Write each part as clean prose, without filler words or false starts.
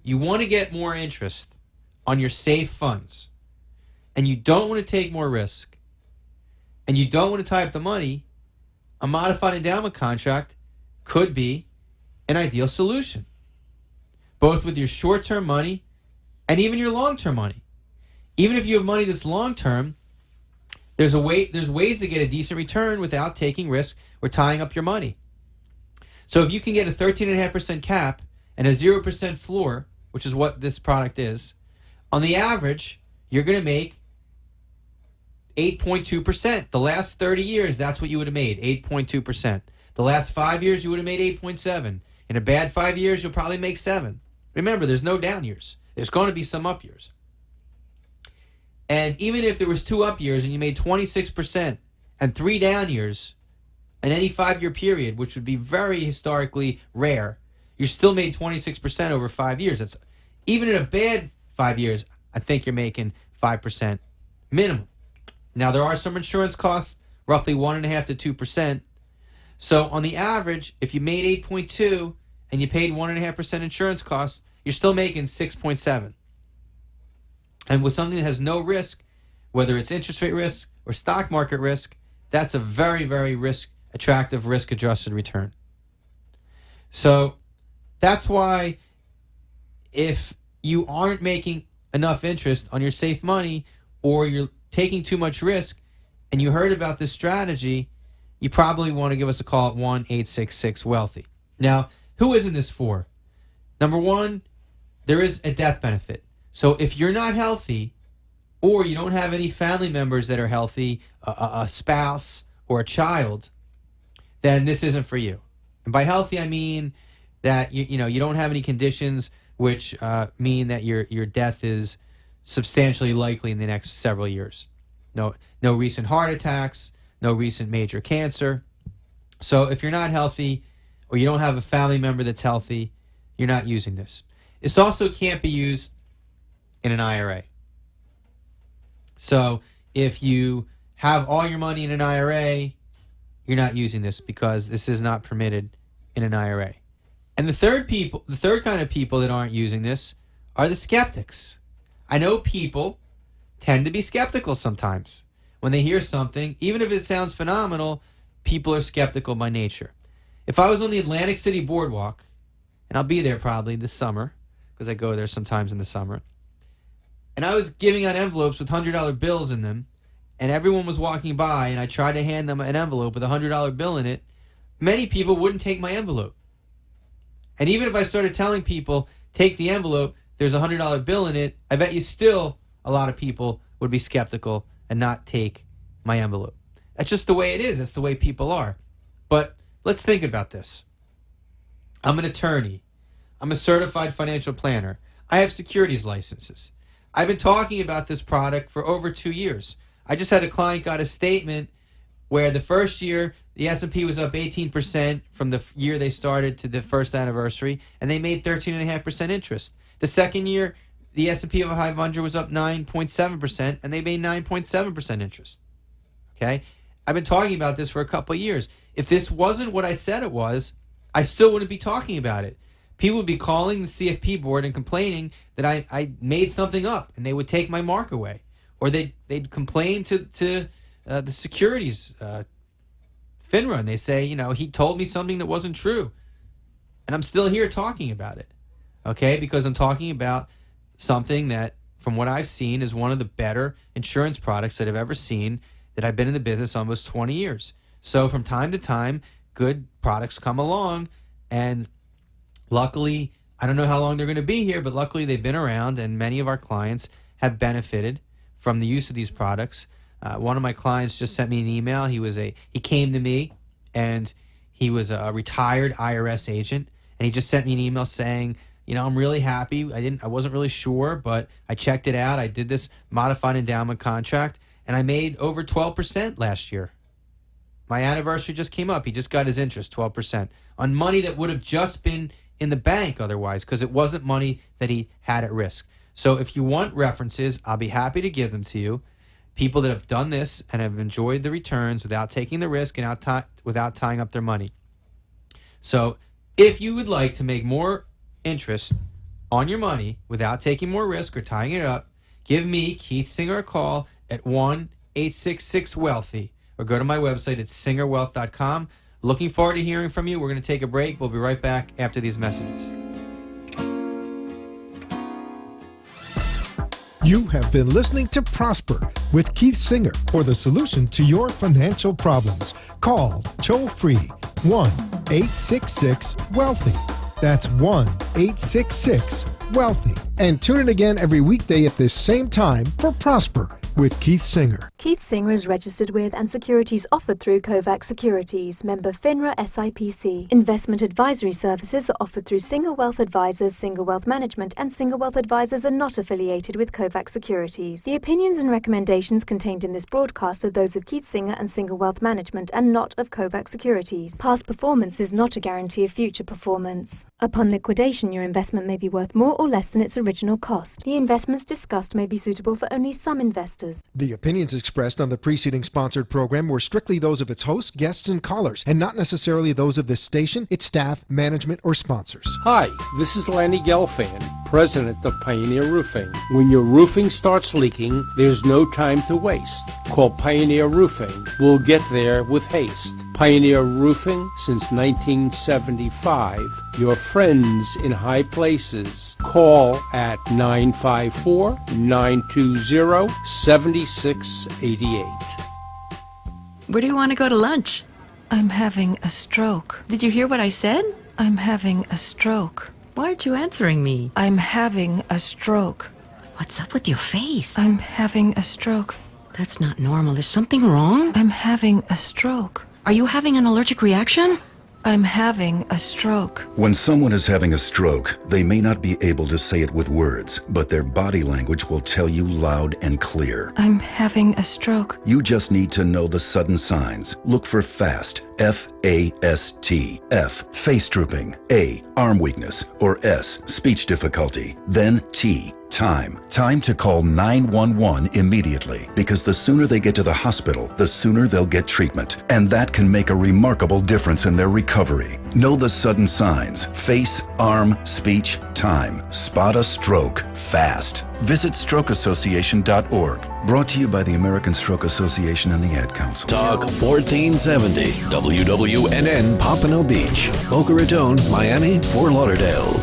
you want to get more interest on your safe funds, and you don't want to take more risk, and you don't want to tie up the money, a modified endowment contract could be an ideal solution, both with your short-term money and even your long-term money. Even if you have money that's long-term, there's ways to get a decent return without taking risk or tying up your money. So if you can get a 13.5% cap and a 0% floor, which is what this product is, on the average, you're going to make 8.2%. The last 30 years, that's what you would have made, 8.2%. The last 5 years, you would have made 8.7. In a bad 5 years, you'll probably make 7. Remember, there's no down years. There's going to be some up years. And even if there was 2 up years and you made 26% and 3 down years in any 5-year period, which would be very historically rare, you still made 26% over 5 years. That's even in a bad 5 years, I think you're making 5% minimum. Now, there are some insurance costs, roughly 1.5% to 2%. So on the average, if you made 8.2 and you paid 1.5% insurance costs, you're still making 6.7. And with something that has no risk, whether it's interest rate risk or stock market risk, that's a very, very attractive risk-adjusted return. So that's why if you aren't making enough interest on your safe money, or you're taking too much risk and you heard about this strategy, you probably want to give us a call at 1-866-WEALTHY. Now, who isn't this for? Number one, there is a death benefit. So if you're not healthy, or you don't have any family members that are healthy, a spouse or a child, then this isn't for you. And by healthy, I mean that you don't have any conditions which mean that your death is substantially likely in the next several years. No recent heart attacks, no recent major cancer. So if you're not healthy, or you don't have a family member that's healthy, you're not using this. This also can't be used in an IRA. So if you have all your money in an IRA, you're not using this because this is not permitted in an IRA. And the third kind of people that aren't using this are the skeptics. I know people tend to be skeptical sometimes. When they hear something, even if it sounds phenomenal, people are skeptical by nature. If I was on the Atlantic City Boardwalk, and I'll be there probably this summer, because I go there sometimes in the summer, and I was giving out envelopes with $100 bills in them, and everyone was walking by, and I tried to hand them an envelope with a $100 bill in it, many people wouldn't take my envelope. And even if I started telling people, take the envelope, there's a $100 bill in it, I bet you still a lot of people would be skeptical and not take my envelope. That's just the way it is. That's the way people are. But let's think about this. I'm an attorney. I'm a certified financial planner. I have securities licenses. I've been talking about this product for over 2 years. I just had a client got a statement where the first year the S&P was up 18% from the year they started to the first anniversary, and they made 13.5% interest. The second year, the S&P 500 was up 9.7%, and they made 9.7% interest. Okay? I've been talking about this for a couple of years. If this wasn't what I said it was, I still wouldn't be talking about it. People would be calling the CFP board and complaining that I made something up, and they would take my mark away. Or they'd complain to the securities FINRA, and they say, he told me something that wasn't true. And I'm still here talking about it, okay? Because I'm talking about something that, from what I've seen, is one of the better insurance products that I've ever seen, that I've been in the business almost 20 years. So from time to time, good products come along, and luckily, I don't know how long they're going to be here, but luckily they've been around, and many of our clients have benefited from the use of these products. One of my clients just sent me an email. He came to me, and he was a retired IRS agent, and he just sent me an email saying, I'm really happy. I wasn't really sure, but I checked it out. I did this modified endowment contract, and I made over 12% last year. My anniversary just came up. He just got his interest, 12%, on money that would have just been in the bank otherwise, because it wasn't money that he had at risk. So if you want references, I'll be happy to give them to you. People that have done this and have enjoyed the returns without taking the risk and without tying up their money. So if you would like to make more interest on your money without taking more risk or tying it up, give me, Keith Singer, a call at 1-866-WEALTHY or go to my website at singerwealth.com. Looking forward to hearing from you. We're going to take a break. We'll be right back after these messages. You have been listening to Prosper with Keith Singer for the solution to your financial problems. Call toll-free 1-866-WEALTHY. That's 1-866-WEALTHY. And tune in again every weekday at this same time for Prosper with Keith Singer. Keith Singer is registered with and securities offered through Kovac Securities, member FINRA SIPC. Investment advisory services are offered through Singer Wealth Advisors, Singer Wealth Management, and Singer Wealth Advisors are not affiliated with Kovac Securities. The opinions and recommendations contained in this broadcast are those of Keith Singer and Singer Wealth Management and not of Kovac Securities. Past performance is not a guarantee of future performance. Upon liquidation, your investment may be worth more or less than its original cost. The investments discussed may be suitable for only some investors. The opinions expressed on the preceding sponsored program were strictly those of its hosts, guests, and callers, and not necessarily those of this station, its staff, management, or sponsors. Hi, this is Lanny Gelfand, president of Pioneer Roofing. When your roofing starts leaking, there's no time to waste. Call Pioneer Roofing. We'll get there with haste. Pioneer Roofing since 1975. Your friends in high places. Call at 954-920-7688. Where do you want to go to lunch? I'm having a stroke. Did you hear what I said? I'm having a stroke. Why aren't you answering me? I'm having a stroke. What's up with your face? I'm having a stroke. That's not normal. Is something wrong? I'm having a stroke. Are you having an allergic reaction? I'm having a stroke. When someone is having a stroke, they may not be able to say it with words, but their body language will tell you loud and clear. I'm having a stroke. You just need to know the sudden signs. Look for FAST, F-A-S-T, F, face drooping, A, arm weakness, or S, speech difficulty, then T, time. Time to call 911 immediately, because the sooner they get to the hospital, the sooner they'll get treatment. And that can make a remarkable difference in their recovery. Know the sudden signs. Face, arm, speech, time. Spot a stroke fast. Visit strokeassociation.org. Brought to you by the American Stroke Association and the Ad Council. Talk 1470, WWNN Pompano Beach, Boca Raton, Miami, Fort Lauderdale.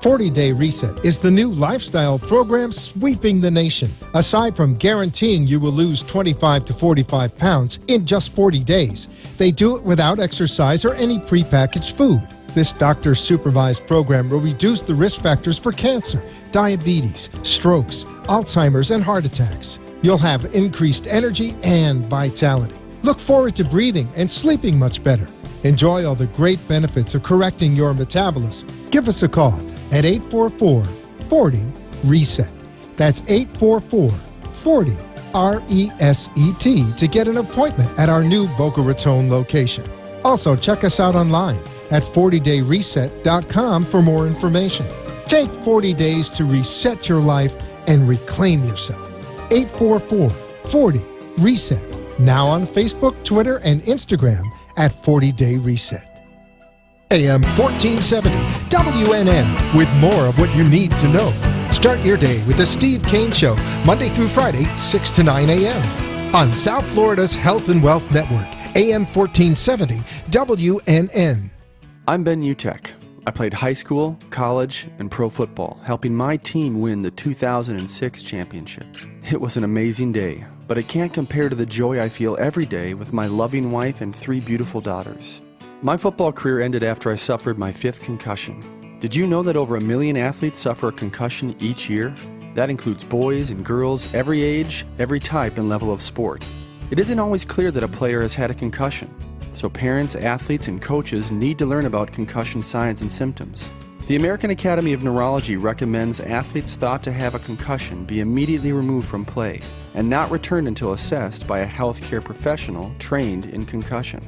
40-Day Reset is the new lifestyle program sweeping the nation. Aside from guaranteeing you will lose 25 to 45 pounds in just 40 days, they do it without exercise or any prepackaged food. This doctor-supervised program will reduce the risk factors for cancer, diabetes, strokes, Alzheimer's, and heart attacks. You'll have increased energy and vitality. Look forward to breathing and sleeping much better. Enjoy all the great benefits of correcting your metabolism. Give us a call at 844-40-RESET. That's 844-40-RESET to get an appointment at our new Boca Raton location. Also, check us out online at 40dayreset.com for more information. Take 40 days to reset your life and reclaim yourself. 844-40-RESET. Now on Facebook, Twitter, and Instagram at 40-Day Reset. AM 1470 WNN with more of what you need to know. Start your day with the Steve Kane Show, Monday through Friday, 6 to 9 a.m. on South Florida's Health and Wealth Network, AM 1470 WNN. I'm Ben Utek. I played high school, college, and pro football, helping my team win the 2006 championship. It was an amazing day, but it can't compare to the joy I feel every day with my loving wife and 3 beautiful daughters. My football career ended after I suffered my 5th concussion. Did you know that over 1 million athletes suffer a concussion each year? That includes boys and girls, every age, every type and level of sport. It isn't always clear that a player has had a concussion, so parents, athletes, and coaches need to learn about concussion signs and symptoms. The American Academy of Neurology recommends athletes thought to have a concussion be immediately removed from play and not returned until assessed by a healthcare professional trained in concussion.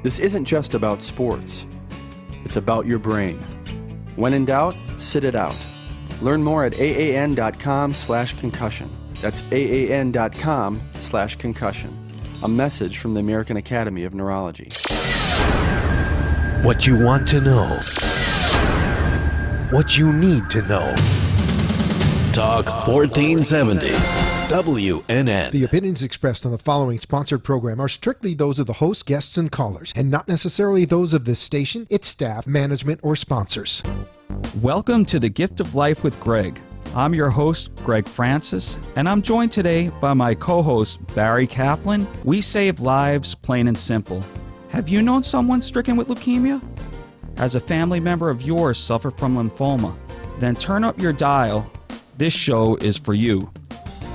This isn't just about sports. It's about your brain. When in doubt, sit it out. Learn more at aan.com/concussion. That's aan.com/concussion. A message from the American Academy of Neurology. What you want to know. what you need to know. Talk 1470. WNN. The opinions expressed on the following sponsored program are strictly those of the host, guests, and callers, and not necessarily those of this station, its staff, management, or sponsors. Welcome to The Gift of Life with Gregg. I'm your host, Gregg Francis, and I'm joined today by my co-host, Barry Kaplan. We save lives, plain and simple. Have you known someone stricken with leukemia? Has a family member of yours suffered from lymphoma? Then turn up your dial. This show is for you.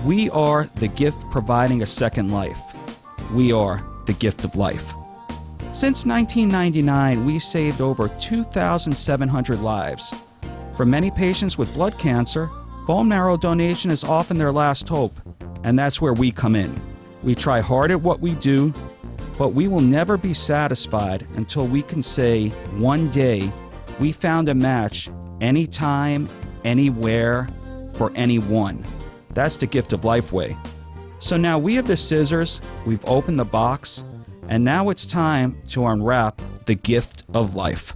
We are the gift providing a second life. We are the gift of life. Since 1999, we've saved over 2,700 lives. For many patients with blood cancer, bone marrow donation is often their last hope, and that's where we come in. We try hard at what we do, but we will never be satisfied until we can say, one day, we found a match anytime, anywhere, for anyone. That's the Gift of Life way. So now we have the scissors, we've opened the box, and now it's time to unwrap the gift of life.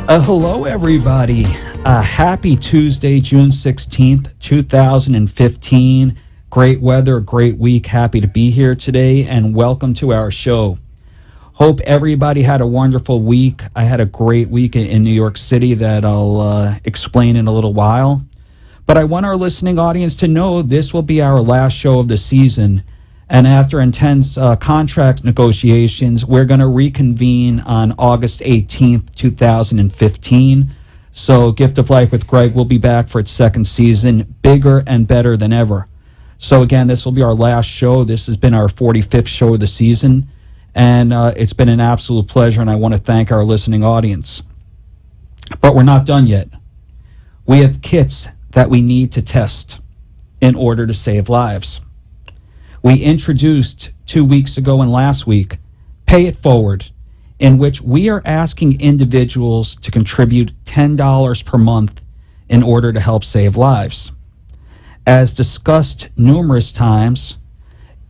Hello, everybody. Happy Tuesday, June 16th, 2015. Great weather, great week. Happy to be here today, and welcome to our show. Hope everybody had a wonderful week. I had a great week in New York City that I'll explain in a little while. But I want our listening audience to know this will be our last show of the season. And after intense contract negotiations, we're going to reconvene on August 18th, 2015. So Gift of Life with Gregg will be back for its second season, bigger and better than ever. So again, this will be our last show. This has been our 45th show of the season. And it's been an absolute pleasure, and I want to thank our listening audience. But we're not done yet. We have kits that we need to test in order to save lives. We introduced 2 weeks ago and last week Pay It Forward, in which we are asking individuals to contribute $10 per month in order to help save lives. As discussed numerous times,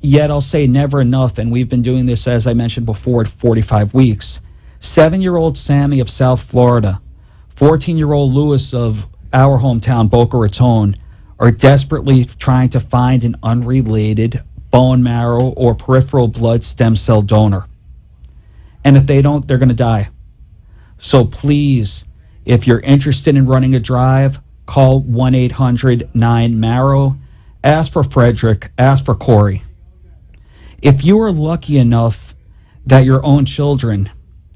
yet I'll say never enough, and we've been doing this, as I mentioned before, at 45 weeks. 7-year-old Sammy of South Florida, 14-year-old Louis of our hometown, Boca Raton, are desperately trying to find an unrelated bone marrow or peripheral blood stem cell donor. And if they don't, they're going to die. So please, if you're interested in running a drive, call 1-800-9-MARROW. Ask for Frederick. Ask for Corey. If you are lucky enough that your own children,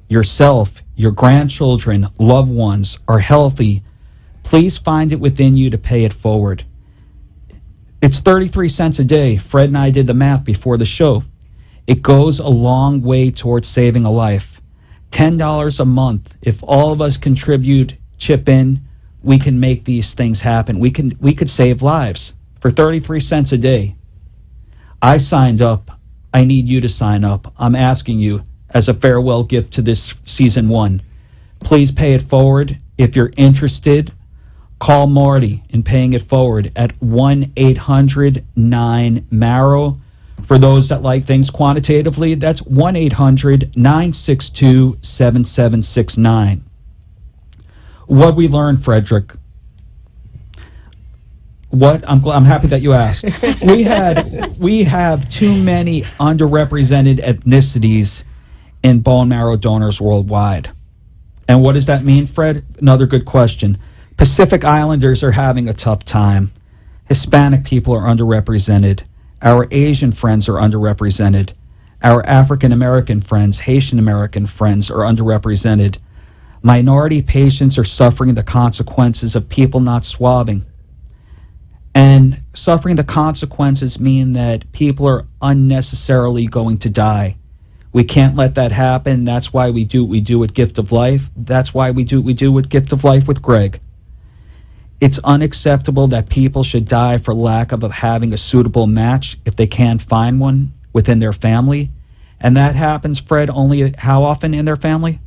yourself, your grandchildren, loved ones are healthy, please find it within you to pay it forward. It's 33 cents a day. Fred and I did the math before the show. It goes a long way towards saving a life. $10 a month. If all of us contribute, chip in, we can make these things happen. We could save lives for 33 cents a day. I signed up. I need you to sign up. I'm asking you as a farewell gift to this season 1. Please pay it forward. If you're interested, call Marty in paying it forward at 1-800-9-MARROW. For those that like things quantitatively, that's 1-800-962-7769. What we learned, Frederick? What? I'm happy that you asked. We have too many underrepresented ethnicities in bone marrow donors worldwide. And what does that mean, Fred? Another good question. Pacific Islanders are having a tough time. Hispanic people are underrepresented. Our Asian friends are underrepresented. Our African American friends, Haitian American friends are underrepresented. Minority patients are suffering the consequences of people not swabbing. And suffering the consequences mean that people are unnecessarily going to die. We can't let that happen. That's why we do what we do at Gift of Life. That's why we do what we do at Gift of Life with Gregg. It's unacceptable that people should die for lack of having a suitable match if they can't find one within their family. And that happens, Fred, only how often in their family?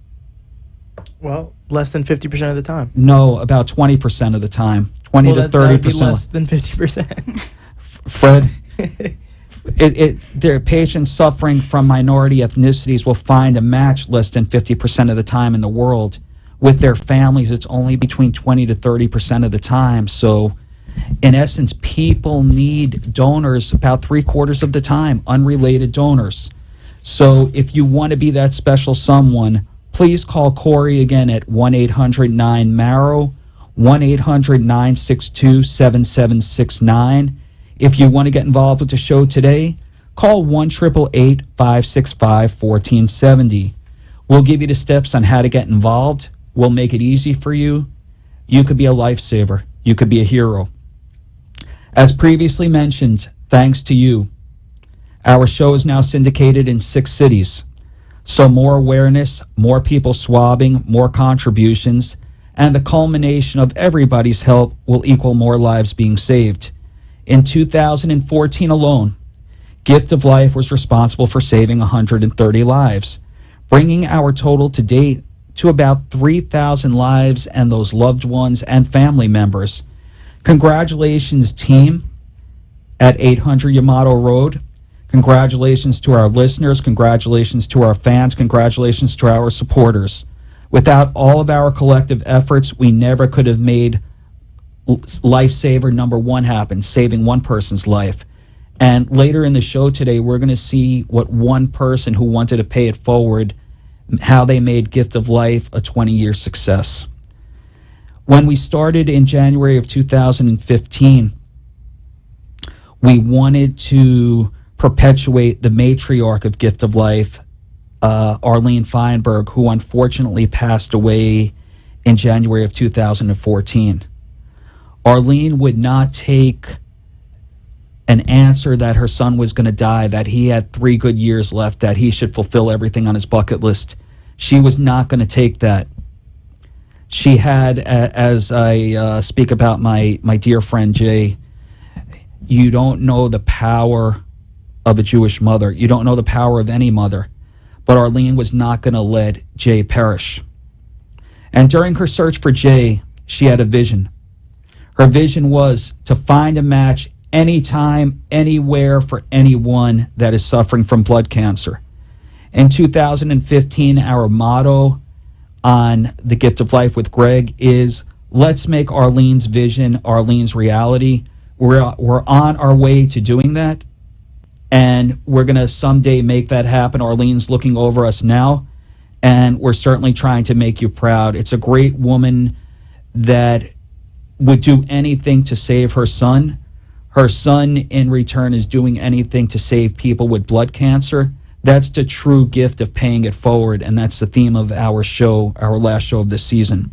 Well, less than 50% of the time. No, about 20% of the time. 20 to 30%. That would be less than 50%. Fred, their patients suffering from minority ethnicities will find a match less than 50% of the time in the world. with their families, it's only between 20 to 30% of the time. So in essence, people need donors about 3/4 of the time, unrelated donors. So if you want to be that special someone, please call Corey again at 1-800-9-MARROW, 1-800-962-7769. If you want to get involved with the show today, call 1-888-565-1470. We'll give you the steps on how to get involved. We'll make it easy for you. You could be a lifesaver. You could be a hero. As previously mentioned, thanks to you, our show is now syndicated in 6 cities. So more awareness, more people swabbing, more contributions, and the culmination of everybody's help will equal more lives being saved. In 2014 alone, Gift of Life was responsible for saving 130 lives, bringing our total to date to about 3,000 lives and those loved ones and family members. Congratulations, team at 800 Yamato Road. Congratulations to our listeners. Congratulations to our fans. Congratulations to our supporters. Without all of our collective efforts, we never could have made lifesaver number 1 happen, saving one person's life. And later in the show today, we're going to see what one person who wanted to pay it forward, how they made Gift of Life a 20-year success. When we started in January of 2015, we wanted to perpetuate the matriarch of Gift of Life, Arlene Feinberg, who unfortunately passed away in January of 2014. Arlene would not take an answer that her son was going to die, that he had 3 good years left, that he should fulfill everything on his bucket list. She was not going to take that. She had, as I speak about my dear friend Jay, you don't know the power of a Jewish mother. You don't know the power of any mother. But Arlene was not going to let Jay perish. And during her search for Jay, she had a vision. Her vision was to find a match anytime, anywhere for anyone that is suffering from blood cancer. In 2015, our motto on the Gift of Life with Gregg is, let's make Arlene's vision Arlene's reality. We're on our way to doing that, and we're going to someday make that happen. Arlene's looking over us now, and we're certainly trying to make you proud. It's a great woman that would do anything to save her son. Her son, in return, is doing anything to save people with blood cancer. That's the true gift of paying it forward, and that's the theme of our show, our last show of this season.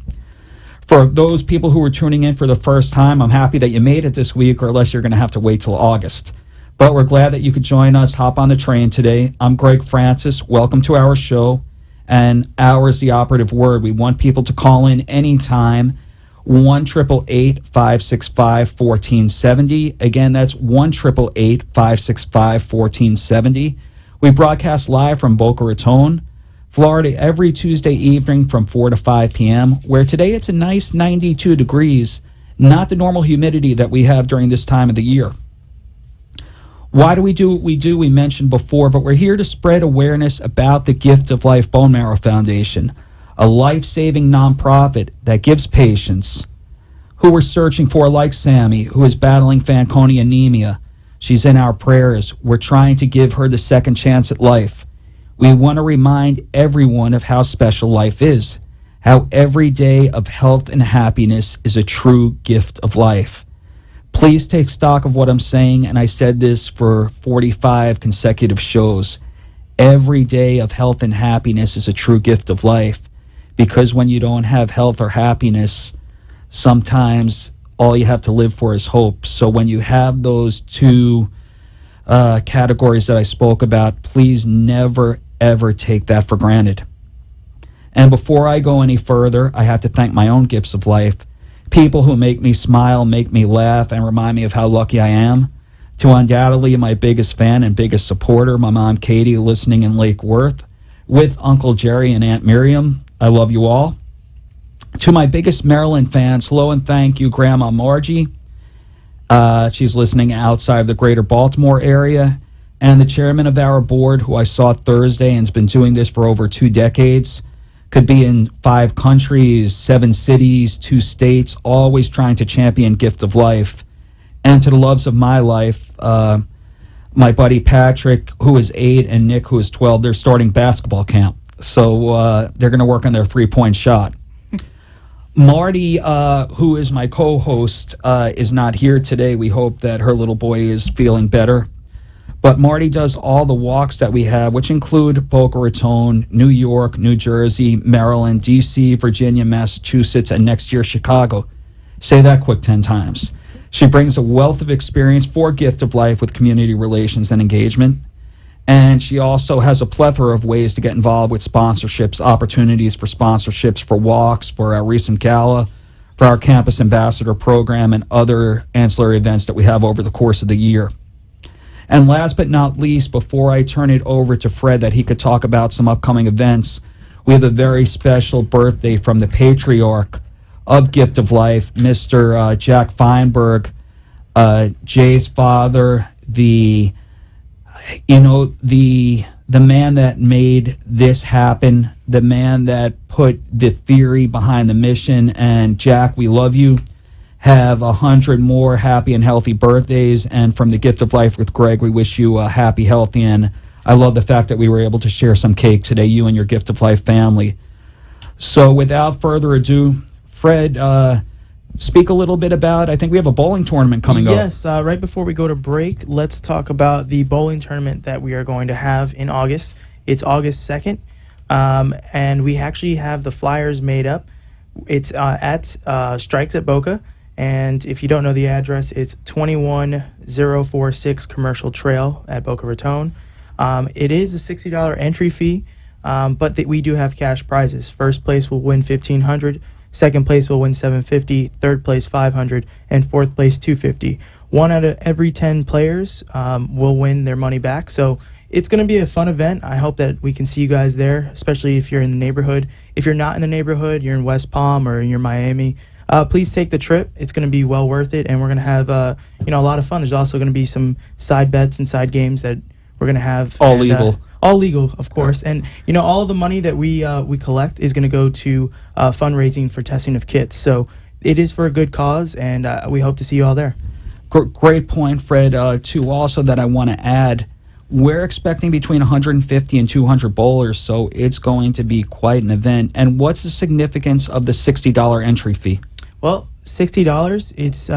For those people who are tuning in for the first time, I'm happy that you made it this week, or unless you're going to have to wait till August. But we're glad that you could join us, hop on the train today. I'm Gregg Francis. Welcome to our show, and hour is the operative word. We want people to call in anytime. 1-888-565-1470. Again, that's 1-888-565-1470. We broadcast live from Boca Raton, Florida, every Tuesday evening from 4 to 5 p.m., where today it's a nice 92 degrees, not the normal humidity that we have during this time of the year. Why do what we do? We mentioned before, but we're here to spread awareness about the Gift of Life Bone Marrow Foundation, a life-saving nonprofit that gives patients who we're searching for, like Sammy, who is battling Fanconi anemia. She's in our prayers. We're trying to give her the second chance at life. We want to remind everyone of how special life is, how every day of health and happiness is a true gift of life. Please take stock of what I'm saying, and I said this for 45 consecutive shows. Every day of health and happiness is a true gift of life, because when you don't have health or happiness, sometimes all you have to live for is hope. So when you have those two categories that I spoke about, please never, ever take that for granted. And before I go any further, I have to thank my own gifts of life, people who make me smile, make me laugh, and remind me of how lucky I am. To undoubtedly my biggest fan and biggest supporter, my mom Katie, listening in Lake Worth, with Uncle Jerry and Aunt Miriam. I love you all. To my biggest Maryland fans, hello and thank you, Grandma Margie. She's listening outside of the greater Baltimore area. And the chairman of our board, who I saw Thursday and has been doing this for over 2 decades, could be in 5 countries, 7 cities, 2 states, always trying to champion Gift of Life. And to the loves of my life, my buddy Patrick, who is 8, and Nick, who is 12, they're starting basketball camp. So they're going to work on their 3-point shot. Marty, who is my co-host, is not here today. We hope that her little boy is feeling better. But Marty does all the walks that we have, which include Boca Raton, New York, New Jersey, Maryland, D.C., Virginia, Massachusetts, and next year, Chicago. Say that quick 10 times. She brings a wealth of experience for Gift of Life with community relations and engagement. And she also has a plethora of ways to get involved with sponsorships, opportunities for sponsorships, for walks, for our recent gala, for our Campus Ambassador program, and other ancillary events that we have over the course of the year. And last but not least, before I turn it over to Fred that he could talk about some upcoming events, we have a very special birthday from the patriarch of Gift of Life, Mr. Jack Feinberg, Jay's father, the man that made this happen, the man that put the theory behind the mission. And Jack, we love you. Have 100 more happy and healthy birthdays. And from the Gift of Life with Gregg, we wish you a happy, healthy, and I love the fact that we were able to share some cake today, you and your Gift of Life family. So without further ado, Fred, speak a little bit about, I think we have a bowling tournament coming up. Yes, right before we go to break, let's talk about the bowling tournament that we are going to have in August. It's August 2nd, and we actually have the flyers made up. It's at Strikes at Boca. And if you don't know the address, it's 21046 Commercial Trail at Boca Raton. It is a $60 entry fee, but we do have cash prizes. First place will win $1,500, second place will win $750, third place $500, and fourth place $250. 1 out of every 10 players will win their money back. So it's going to be a fun event. I hope that we can see you guys there, especially if you're in the neighborhood. If you're not in the neighborhood, you're in West Palm or you're in Miami, please take the trip. It's going to be well worth it, and we're going to have a lot of fun. There's also going to be some side bets and side games that we're going to have. All legal. All legal, of course. And all the money that we collect is going to go to fundraising for testing of kits. So it is for a good cause, and we hope to see you all there. Great point, Fred. Too, also that I want to add, we're expecting between 150 and 200 bowlers, so it's going to be quite an event. And what's the significance of the $60 entry fee? Well, $60. It's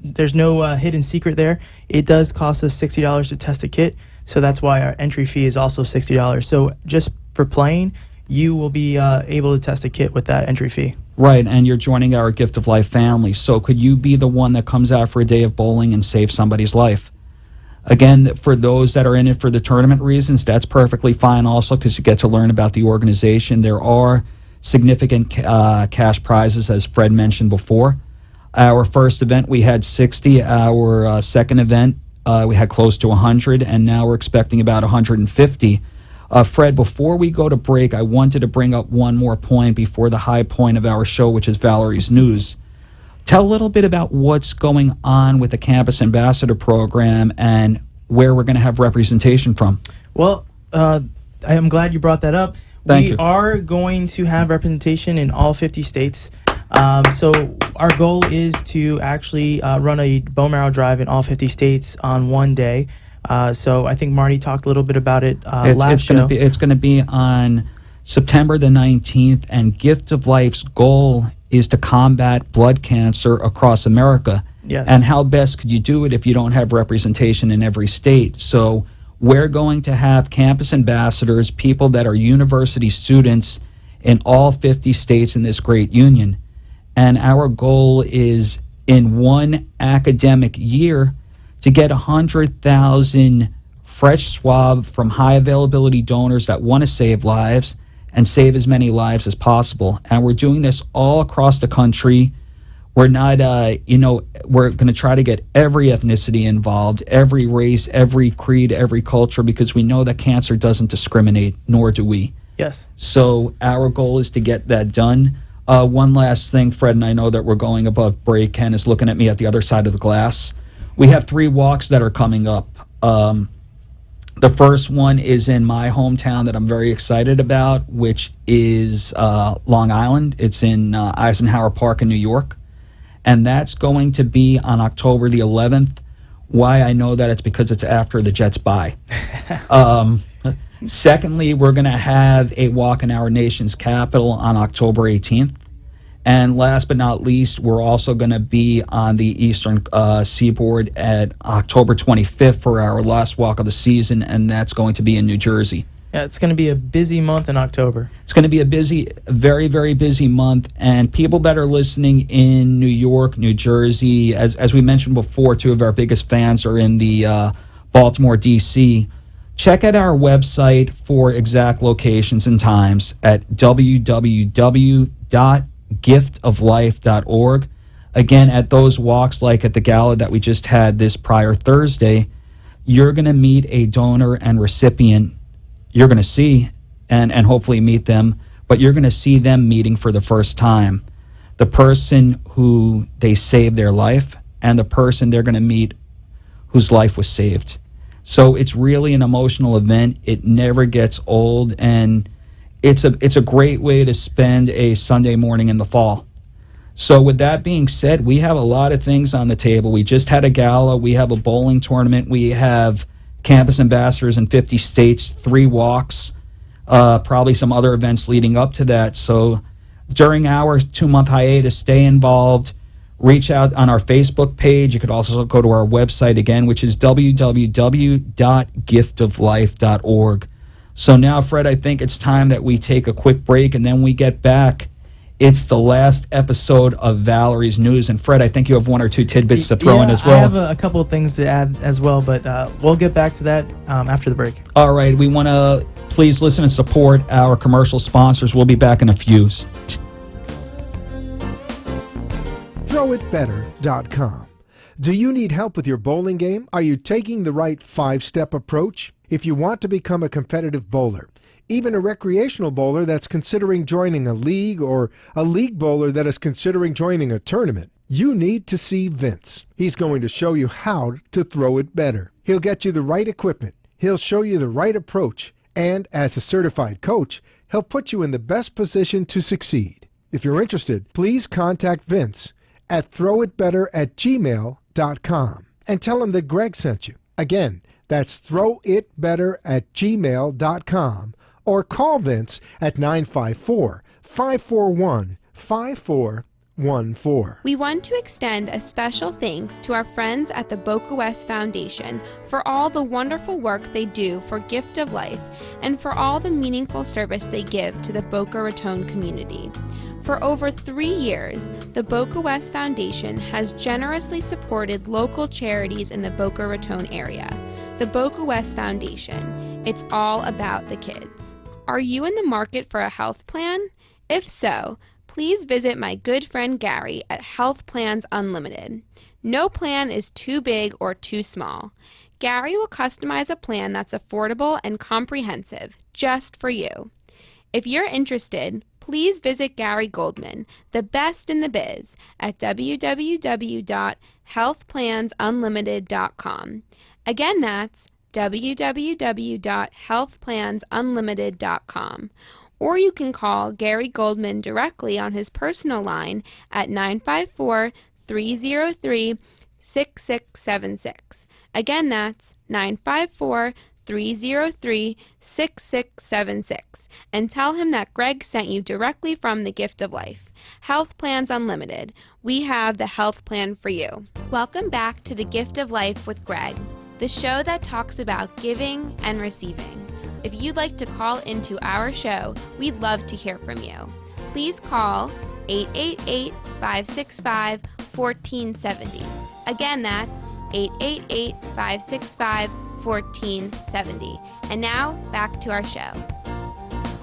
there's no hidden secret there. It does cost us $60 to test a kit, so that's why our entry fee is also $60. So just for playing, you will be able to test a kit with that entry fee. Right, and you're joining our Gift of Life family. So could you be the one that comes out for a day of bowling and save somebody's life? Again, for those that are in it for the tournament reasons, that's perfectly fine also, because you get to learn about the organization. There are significant cash prizes, as Fred mentioned before. Our first event, we had 60. Our second event, we had close to 100, and now we're expecting about 150. Fred, before we go to break, I wanted to bring up one more point before the high point of our show, which is Valerie's News. Tell a little bit about what's going on with the Campus Ambassador program and where we're going to have representation from. Well, I'm glad you brought that up. Thank you. We are going to have representation in all 50 states. So our goal is to actually run a bone marrow drive in all 50 states on one day. So I think Marty talked a little bit about it last show. It's going to be on September the 19th, and Gift of Life's goal is to combat blood cancer across America. Yes. And how best could you do it if you don't have representation in every state? So we're going to have campus ambassadors, people that are university students in all 50 states in this great union. And our goal is in one academic year to get 100,000 fresh swab from high availability donors that want to save lives and save as many lives as possible. And we're doing this all across the country. We're not, we're going to try to get every ethnicity involved, every race, every creed, every culture, because we know that cancer doesn't discriminate, nor do we. Yes. So our goal is to get that done. One last thing, Fred, and I know that we're going above break. Ken is looking at me at the other side of the glass. We have 3 walks that are coming up. The The first one is in my hometown that I'm very excited about, which is Long Island. It's in Eisenhower Park in New York. And that's going to be on October the 11th. Why I know that, it's because it's after the Jets bye. Secondly, we're going to have a walk in our nation's capital on October 18th. And last but not least, we're also going to be on the Eastern Seaboard at October 25th for our last walk of the season, and that's going to be in New Jersey. Yeah, it's going to be a busy month in October. It's going to be a very, very busy month, and people that are listening in New York, New Jersey, as we mentioned before, two of our biggest fans are in the Baltimore, D.C., check out our website for exact locations and times at www.giftoflife.org. Again, at those walks, like at the gala that we just had this prior Thursday, you're going to meet a donor and recipient. You're going to see and hopefully meet them, but you're going to see them meeting for the first time. The person who they saved their life and the person they're going to meet whose life was saved. So it's really an emotional event. It never gets old, and it's a great way to spend a Sunday morning in the fall. So with that being said, we have a lot of things on the table. We just had a gala. We have a bowling tournament. We have campus ambassadors in 50 states, 3 walks, probably some other events leading up to that. So during our 2-month hiatus, stay involved. Reach out on our Facebook page. You could also go to our website again, which is www.giftoflife.org. So now, Fred, I think it's time that we take a quick break, and then we get back. It's the last episode of Valerie's News. And Fred, I think you have 1 or 2 tidbits to throw in as well. I have a couple of things to add as well, but we'll get back to that after the break. All right. We want to please listen and support our commercial sponsors. We'll be back in a few. ThrowItBetter.com. Do you need help with your bowling game? Are you taking the right 5-step approach? If you want to become a competitive bowler, even a recreational bowler that's considering joining a league, or a league bowler that is considering joining a tournament, you need to see Vince. He's going to show you how to throw it better. He'll get you the right equipment. He'll show you the right approach. And as a certified coach, he'll put you in the best position to succeed. If you're interested, please contact Vince at throwitbetter@gmail.com and tell him that Gregg sent you. Again, that's throwitbetter@gmail.com, or call Vince at 954-541-5414. We want to extend a special thanks to our friends at the Boca West Foundation for all the wonderful work they do for Gift of Life and for all the meaningful service they give to the Boca Raton community. For over 3 years, the Boca West Foundation has generously supported local charities in the Boca Raton area. The Boca West Foundation. It's all about the kids. Are you in the market for a health plan? If so, please visit my good friend Gary at Health Plans Unlimited. No plan is too big or too small. Gary will customize a plan that's affordable and comprehensive, just for you. If you're interested, please visit Gary Goldman, the best in the biz, at www.healthplansunlimited.com. Again, that's www.healthplansunlimited.com. Or you can call Gary Goldman directly on his personal line at 954-303-6676. Again, that's 954-303-6676, and tell him that Gregg sent you directly from the Gift of Life. Health Plans Unlimited. We have the health plan for you. Welcome back to the Gift of Life with Gregg, the show that talks about giving and receiving. If you'd like to call into our show, we'd love to hear from you. Please call 888-565-1470. Again, that's 888-565-1470. And now, back to our show.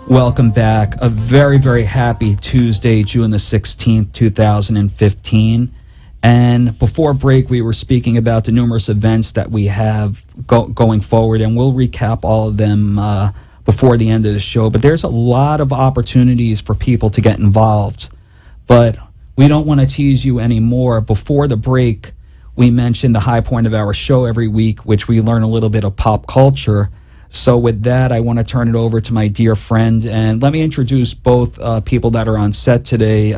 Welcome back. A very, very happy Tuesday, June the 16th, 2015. And before break, we were speaking about the numerous events that we have going forward, and we'll recap all of them before the end of the show. But there's a lot of opportunities for people to get involved. But we don't want to tease you anymore. Before the break, we mentioned the high point of our show every week, which we learn a little bit of pop culture. So with that, I want to turn it over to my dear friend, and let me introduce both people that are on set today.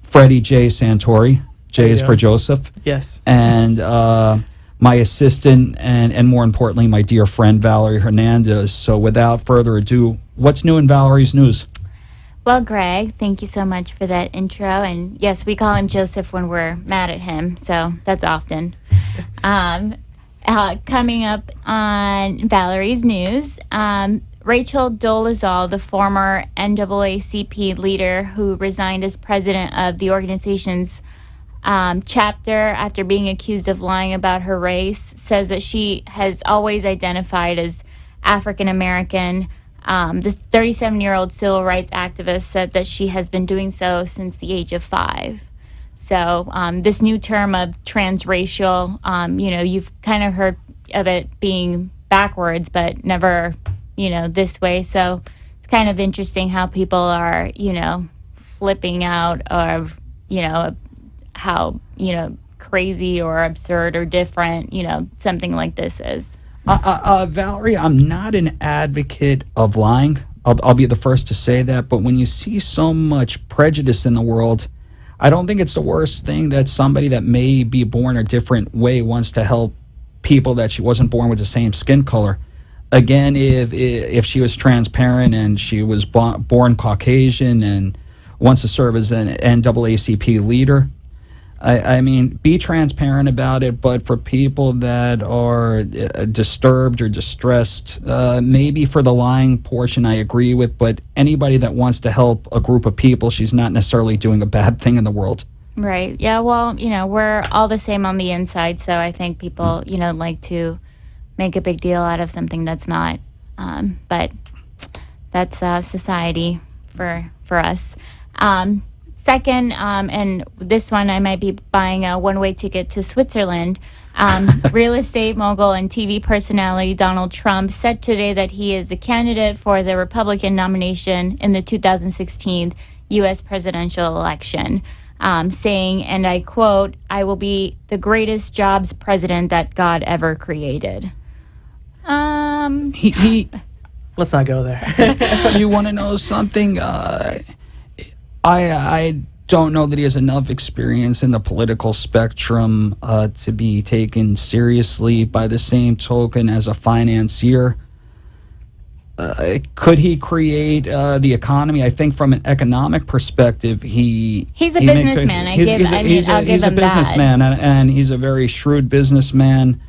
Freddie J. Santori. J is for Joseph. Yes. And my assistant, and more importantly, my dear friend, Valerie Hernandez. So without further ado, what's new in Valerie's news? Well, Greg, thank you so much for that intro. And yes, we call him Joseph when we're mad at him, so that's often. Coming up on Valerie's news, Rachel Dolezal, the former NAACP leader who resigned as president of the organization's chapter after being accused of lying about her race, says that she has always identified as African American. This 37-year-old civil rights activist said that she has been doing so since the age of 5. So this new term of transracial, you've kind of heard of it being backwards, but never, this way. So it's kind of interesting how people are, flipping out of, how, crazy or absurd or different, something like this is. Valerie, I'm not an advocate of lying. I'll be the first to say that. But when you see so much prejudice in the world, I don't think it's the worst thing that somebody that may be born a different way wants to help people that she wasn't born with the same skin color. Again, if she was transparent and she was born Caucasian and wants to serve as an NAACP leader, I mean, be transparent about it. But for people that are disturbed or distressed, maybe for the lying portion I agree with, but anybody that wants to help a group of people, she's not necessarily doing a bad thing in the world. Right. Yeah, well, we're all the same on the inside, so I think people, like to make a big deal out of something that's not. But that's society for us. Second, and this one I might be buying a one-way ticket to Switzerland. Real estate mogul and TV personality Donald Trump said today that he is a candidate for the Republican nomination in the 2016 U.S. presidential election, saying, and I quote, "I will be the greatest jobs president that God ever created." Let's not go there. You want to know something? I don't know that he has enough experience in the political spectrum to be taken seriously. By the same token, as a financier, could he create the economy? I think from an economic perspective, he's a businessman. He's a businessman, and he's a very shrewd businessman.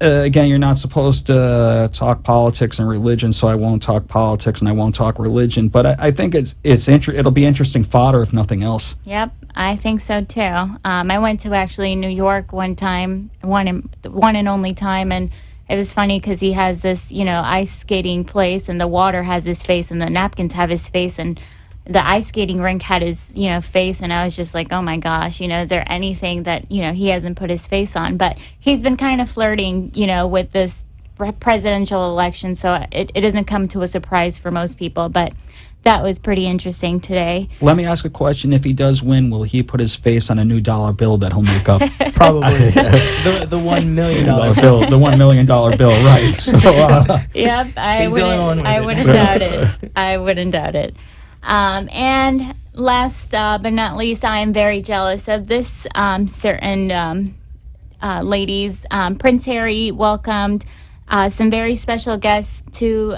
Again, you're not supposed to talk politics and religion, so I won't talk politics and I won't talk religion. But I think it'll be interesting fodder if nothing else. Yep, I think so too. I went to actually New York one time, one and only time, and it was funny because he has this, ice skating place, and the water has his face, and the napkins have his face, and the ice skating rink had his, face, and I was just like, oh my gosh, is there anything that, he hasn't put his face on? But he's been kind of flirting, with this presidential election, so it doesn't come to a surprise for most people, but that was pretty interesting today. Let me ask a question. If he does win, will he put his face on a new dollar bill that he'll make up? Probably. the $1 million bill. The $1 million bill, right. So, yep, I wouldn't doubt it. I wouldn't doubt it. And last but not least, I am very jealous of this certain ladies. Prince Harry welcomed some very special guests to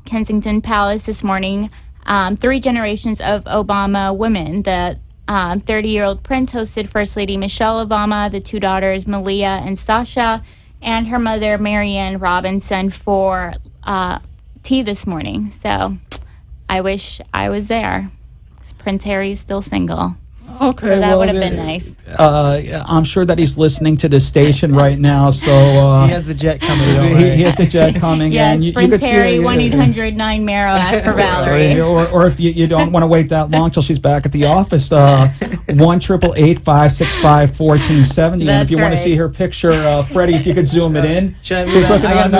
Kensington Palace this morning. 3 generations of Obama women. The 30-year-old prince hosted First Lady Michelle Obama, the 2 daughters Malia and Sasha, and her mother Marianne Robinson for tea this morning. So I wish I was there. Prince Harry is still single. Okay, so that would have been nice. I'm sure that he's listening to the station right now. So he has the jet coming. He has the jet coming. Yes, and Prince Harry, 1-800-9-MARROW. Ask for Valerie. or if you don't want to wait that long till she's back at the office, 1-888-565-1470. And if you want to see her picture, Freddie, if you could zoom it in. Should I She's looking on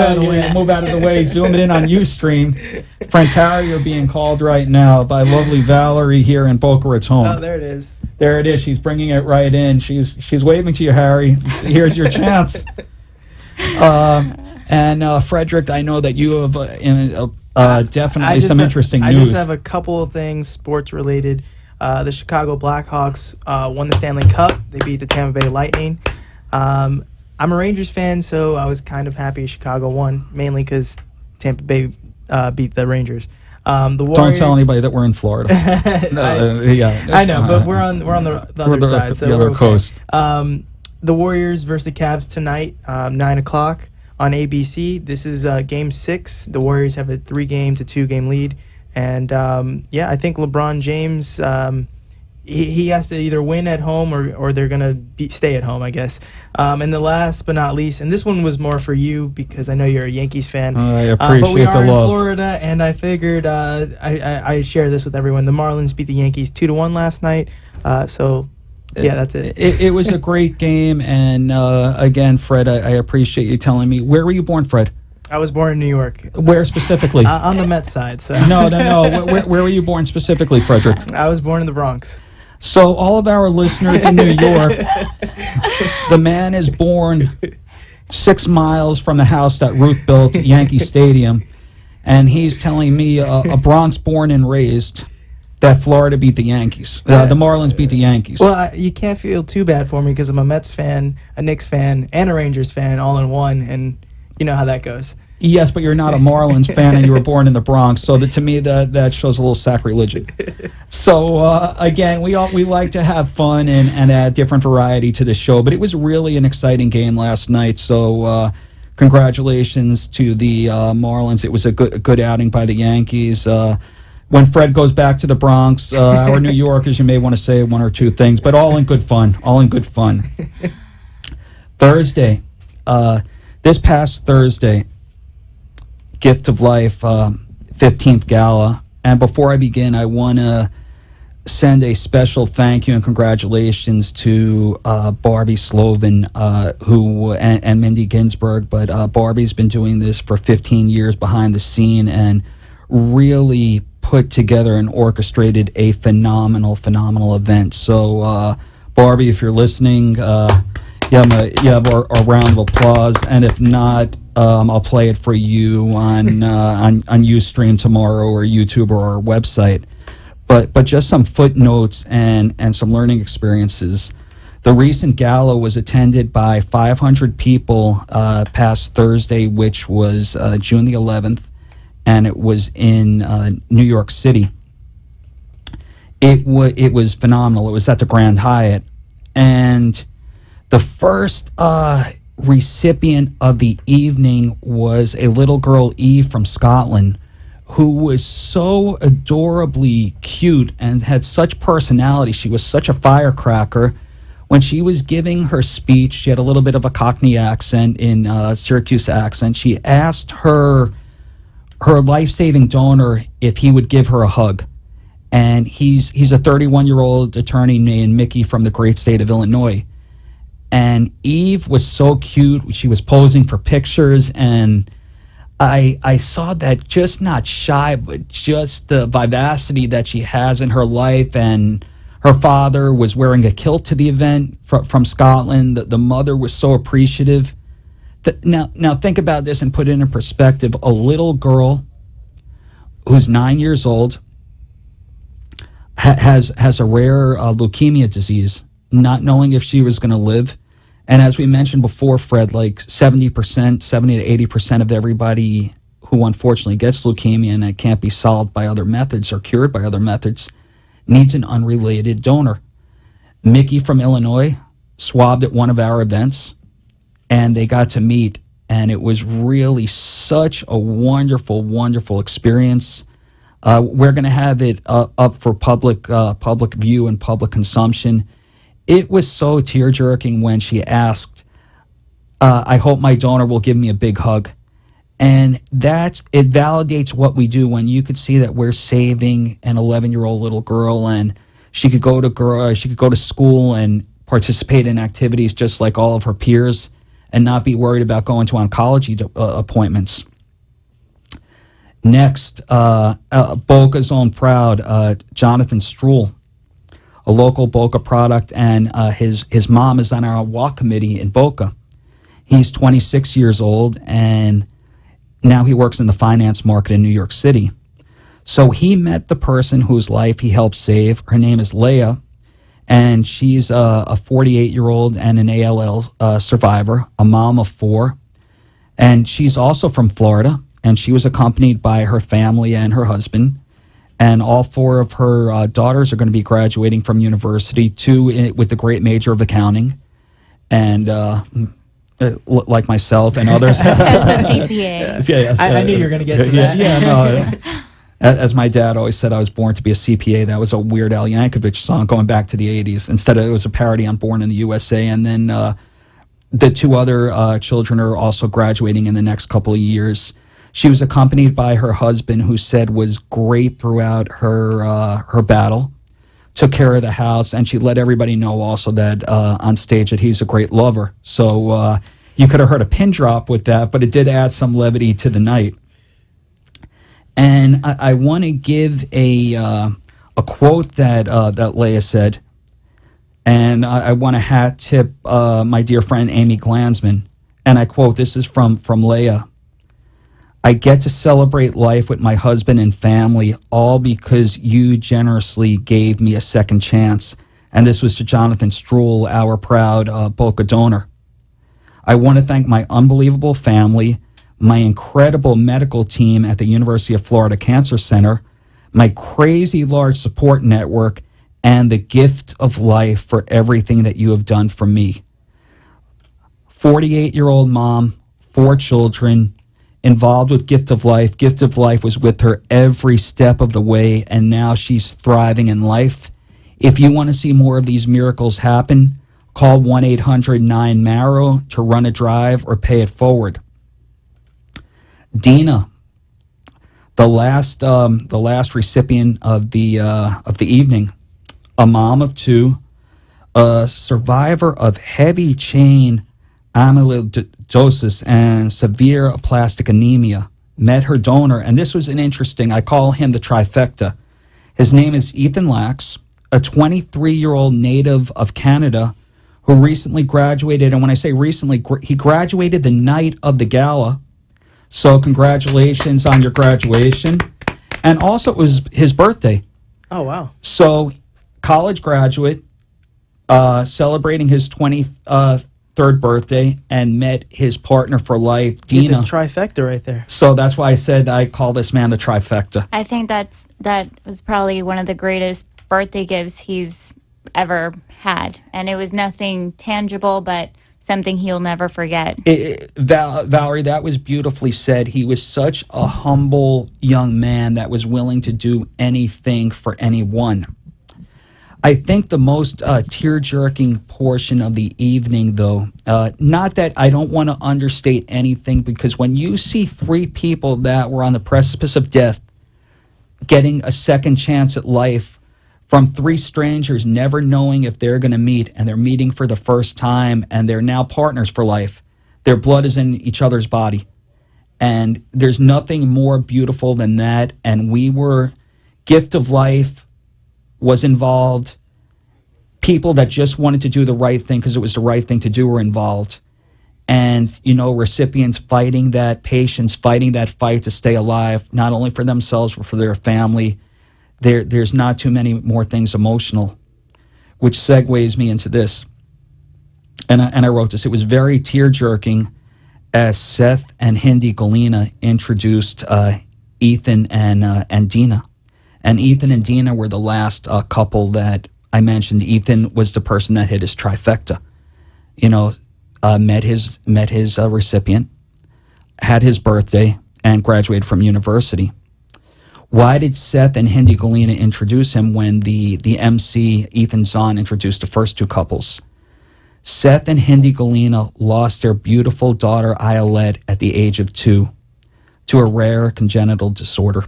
move out of the way. Zoom it in on Ustream. Prince Harry, you're being called right now by lovely Valerie here in Boca Raton. Oh, there it is. There it is. She's bringing it right in. She's waving to you, Harry. Here's your chance. And Frederick, I know that you have definitely some interesting news. I just have a couple of things sports related. The Chicago Blackhawks won the Stanley Cup. They beat the Tampa Bay Lightning. I'm a Rangers fan, so I was kind of happy Chicago won, mainly because Tampa Bay beat the Rangers. Don't tell anybody that we're in Florida. I know, but we're on the other side, so the other coast. The Warriors versus the Cavs tonight, 9 o'clock on ABC. This is Game 6. The Warriors have a 3-game to 2-game lead. And, I think LeBron James, he has to either win at home or they're going to stay at home, I guess. And the last but not least, and this one was more for you because I know you're a Yankees fan. I appreciate but we are the in love. Florida, and I figured I share this with everyone. The Marlins beat the Yankees 2-1 last night. That's it. It was a great game. And, again, Fred, I appreciate you telling me. Where were you born, Fred? I was born in New York. Where specifically? On the Mets side. So. No. Where were you born specifically, Frederick? I was born in the Bronx. So all of our listeners in New York, the man is born 6 miles from the house that Ruth built at Yankee Stadium, and he's telling me a Bronx born and raised that Florida beat the Yankees. The Marlins beat the Yankees. Well, you can't feel too bad for me because I'm a Mets fan, a Knicks fan, and a Rangers fan all in one, and you know how that goes. Yes, but you're not a Marlins fan, and you were born in the Bronx. So to me, that shows a little sacrilege. So again, we like to have fun and add different variety to the show. But it was really an exciting game last night. So congratulations to the Marlins. It was a good outing by the Yankees. When Fred goes back to the Bronx, our New Yorkers, you may want to say one or two things, but all in good fun. All in good fun. Thursday, this past Thursday, Gift of Life 15th Gala. And before I begin, I want to send a special thank you and congratulations to Barbie Slovin and Mindy Ginsburg. But Barbie's been doing this for 15 years behind the scene and really put together and orchestrated a phenomenal event. So Barbie, if you're listening, you have a round of applause. And if not, I'll play it for you on Ustream tomorrow or YouTube or our website. But just some footnotes and some learning experiences. The recent gala was attended by 500 people past Thursday, which was June the 11th, and it was in New York City. It was phenomenal. It was at the Grand Hyatt, and the first recipient of the evening was a little girl, Eve, from Scotland, who was so adorably cute and had such personality. She was such a firecracker. When she was giving her speech, she had a little bit of a Cockney accent, in Syracuse accent. She asked her life-saving donor if he would give her a hug. And he's a 31-year-old attorney named Mickey from the great state of Illinois. And Eve was so cute. She was posing for pictures, and I saw that, just not shy, but just the vivacity that she has in her life. And her father was wearing a kilt to the event from Scotland. The mother was so appreciative. Now think about this and put it in perspective. A little girl who's 9 years old has a rare leukemia disease, not knowing if she was going to live. And as we mentioned before, Fred, like 70% to 80% of everybody who unfortunately gets leukemia and it can't be solved by other methods or cured by other methods needs an unrelated donor. Mickey from Illinois swabbed at one of our events, and they got to meet, and it was really such a wonderful experience. We're going to have it up for public view and public consumption. It was so tear-jerking when she asked, I hope my donor will give me a big hug. And it validates what we do when you could see that we're saving an 11-year-old little girl, and she could go to school and participate in activities just like all of her peers and not be worried about going to oncology appointments. Next, Boca's own proud, Jonathan Struhl, a local Boca product, and his mom is on our walk committee in Boca. He's 26 years old, and now he works in the finance market in New York City. So he met the person whose life he helped save. Her name is Leah, and she's a 48-year-old and an ALL survivor, a mom of 4. And she's also from Florida, and she was accompanied by her family and her husband. And all 4 of her daughters are going to be graduating from university, 2 with the great major of accounting. And like myself and others. CPA. I knew you were going to get to that. No, as my dad always said, I was born to be a CPA. That was a Weird Al Yankovic song going back to the 80s. Instead, it was a parody on Born in the USA. And then the 2 other children are also graduating in the next couple of years. She was accompanied by her husband, who said was great throughout her battle. Took care of the house, and she let everybody know also that on stage that he's a great lover. So you could have heard a pin drop with that, but it did add some levity to the night. And I want to give a quote that Leah said, and I want to hat tip my dear friend Amy Glansman. And I quote, this is from Leah. I get to celebrate life with my husband and family, all because you generously gave me a second chance. And this was to Jonathan Struhl, our proud Boca donor. I want to thank my unbelievable family, my incredible medical team at the University of Florida Cancer Center, my crazy large support network, and the gift of life for everything that you have done for me. 48-year-old mom, 4 children, involved with Gift of Life. Gift of Life was with her every step of the way, and now she's thriving in life. If you want to see more of these miracles happen, call 1-800-9-MARROW to run a drive or pay it forward. Dina, the last recipient of the evening, a mom of 2, a survivor of heavy chain amyloidosis and severe aplastic anemia, met her donor, and this was an interesting, I call him the trifecta. His name is Ethan Lax, a 23-year-old native of Canada who recently graduated, and when I say recently, he graduated the night of the gala. So congratulations on your graduation. And also it was his birthday. Oh, wow. So college graduate, celebrating his 23rd birthday, and met his partner for life, Dina. The trifecta right there. So that's why I said I call this man the trifecta. I think that was probably one of the greatest birthday gifts he's ever had. And it was nothing tangible, but something he'll never forget. Valerie, that was beautifully said. He was such a humble young man that was willing to do anything for anyone. I think the most tear-jerking portion of the evening, though, not that I don't want to understate anything, because when you see 3 people that were on the precipice of death getting a second chance at life from 3 strangers never knowing if they're going to meet, and they're meeting for the first time, and they're now partners for life. Their blood is in each other's body. And there's nothing more beautiful than that. And we were, Gift of Life was involved. People that just wanted to do the right thing because it was the right thing to do were involved. And, you know, recipients fighting that, patients fighting that fight to stay alive, not only for themselves, but for their family. There's not too many more things emotional, which segues me into this. And I wrote this. It was very tear-jerking as Seth and Hindi Galina introduced Ethan and Dina. And Ethan and Dina were the last couple that I mentioned. Ethan was the person that hit his trifecta. You know, met his recipient, had his birthday, and graduated from university. Why did Seth and Hindi Galina introduce him when the MC, Ethan Zahn, introduced the first 2 couples? Seth and Hindi Galina lost their beautiful daughter, Ayelet, at the age of 2 to a rare congenital disorder.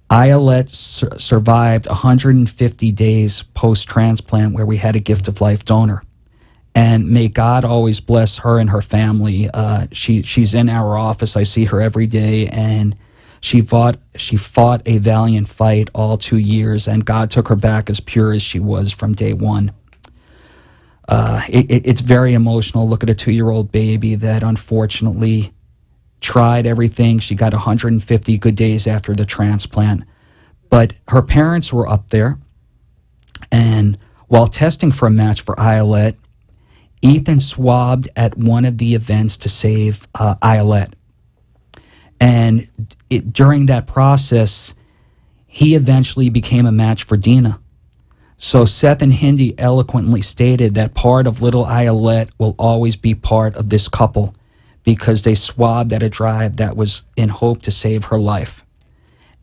Ayelet survived 150 days post-transplant, where we had a Gift of Life donor. And may God always bless her and her family. She's in our office. I see her every day, and she fought a valiant fight all 2 years, and God took her back as pure as she was from day one. It's very emotional. Look at a 2-year-old baby that unfortunately tried everything. She got 150 good days after the transplant. But her parents were up there, and while testing for a match for Islet, Ethan swabbed at one of the events to save Islet. And during that process, he eventually became a match for Dina. So Seth and Hindi eloquently stated that part of little Islet will always be part of this couple because they swabbed at a drive that was in hope to save her life.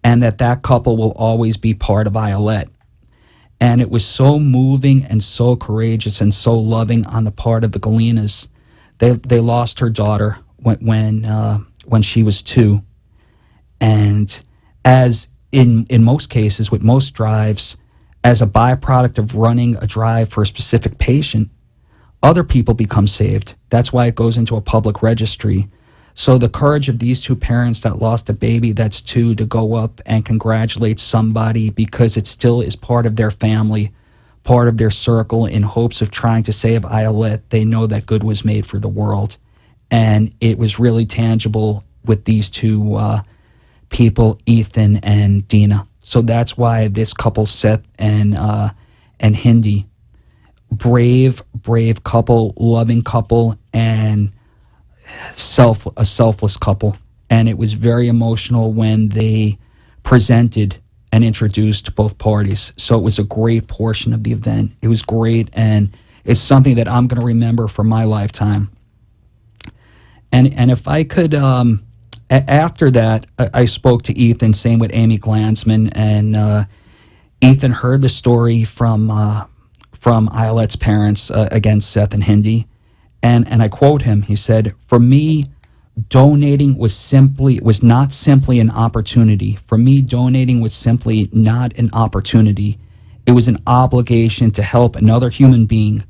And that couple will always be part of Islet. And it was so moving and so courageous and so loving on the part of the Galenas. They lost her daughter when she was 2. And as in most cases, with most drives, as a byproduct of running a drive for a specific patient, other people become saved. That's why it goes into a public registry. So the courage of these 2 parents that lost a baby that's 2 to go up and congratulate somebody because it still is part of their family, part of their circle, in hopes of trying to save Islet. They know that good was made for the world. And it was really tangible with these 2 people, Ethan and Dina. So that's why this couple, Seth and Hindi, brave couple, loving couple, and a selfless couple. And it was very emotional when they presented and introduced both parties. So it was a great portion of the event. It was great, and it's something that I'm going to remember for my lifetime. And if I could, after that, I spoke to Ethan, same with Amy Glansman, and Ethan heard the story from Islet's parents, again, Seth and Hindi. And I quote him. He said, "For me, donating was not simply an opportunity. For me, donating was simply not an opportunity. It was an obligation to help another human being,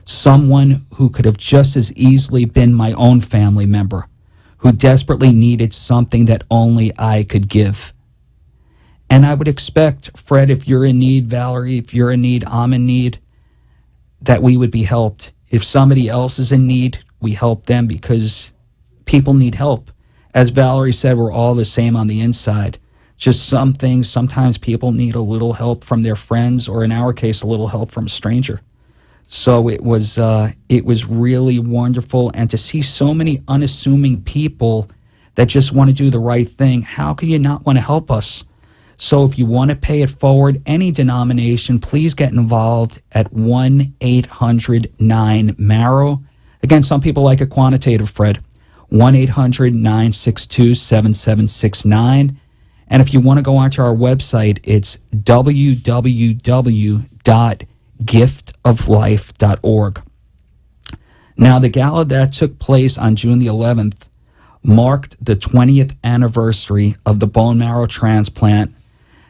someone who could have just as easily been my own family member, who desperately needed something that only I could give." And I would expect, Fred, if you're in need, Valerie, if you're in need, I'm in need, that we would be helped. If somebody else is in need, we help them because people need help. As Valerie said, we're all the same on the inside. Just some things, sometimes people need a little help from their friends, or in our case, a little help from a stranger. So it was really wonderful. And to see so many unassuming people that just want to do the right thing, how can you not want to help us? So if you want to pay it forward, any denomination, please get involved at 1-800-9-MARROW. Again, some people like it quantitative, Fred. 1-800-962-7769. And if you want to go onto our website, it's www.giftoflife.org. Now, the gala that took place on June the 11th marked the 20th anniversary of the bone marrow transplant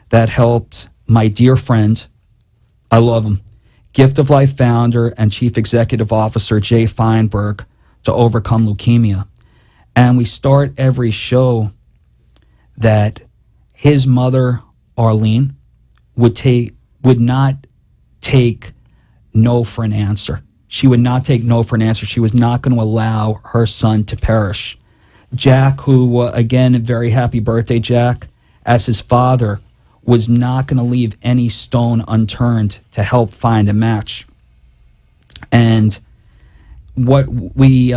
that helped my dear friend, I love him, Gift of Life founder and chief executive officer Jay Feinberg, to overcome leukemia. And we start every show that his mother, Arlene, would not take no for an answer. She would not take no for an answer. She was not going to allow her son to perish. Jack, who, again, very happy birthday, Jack, as his father, was not going to leave any stone unturned to help find a match. And what we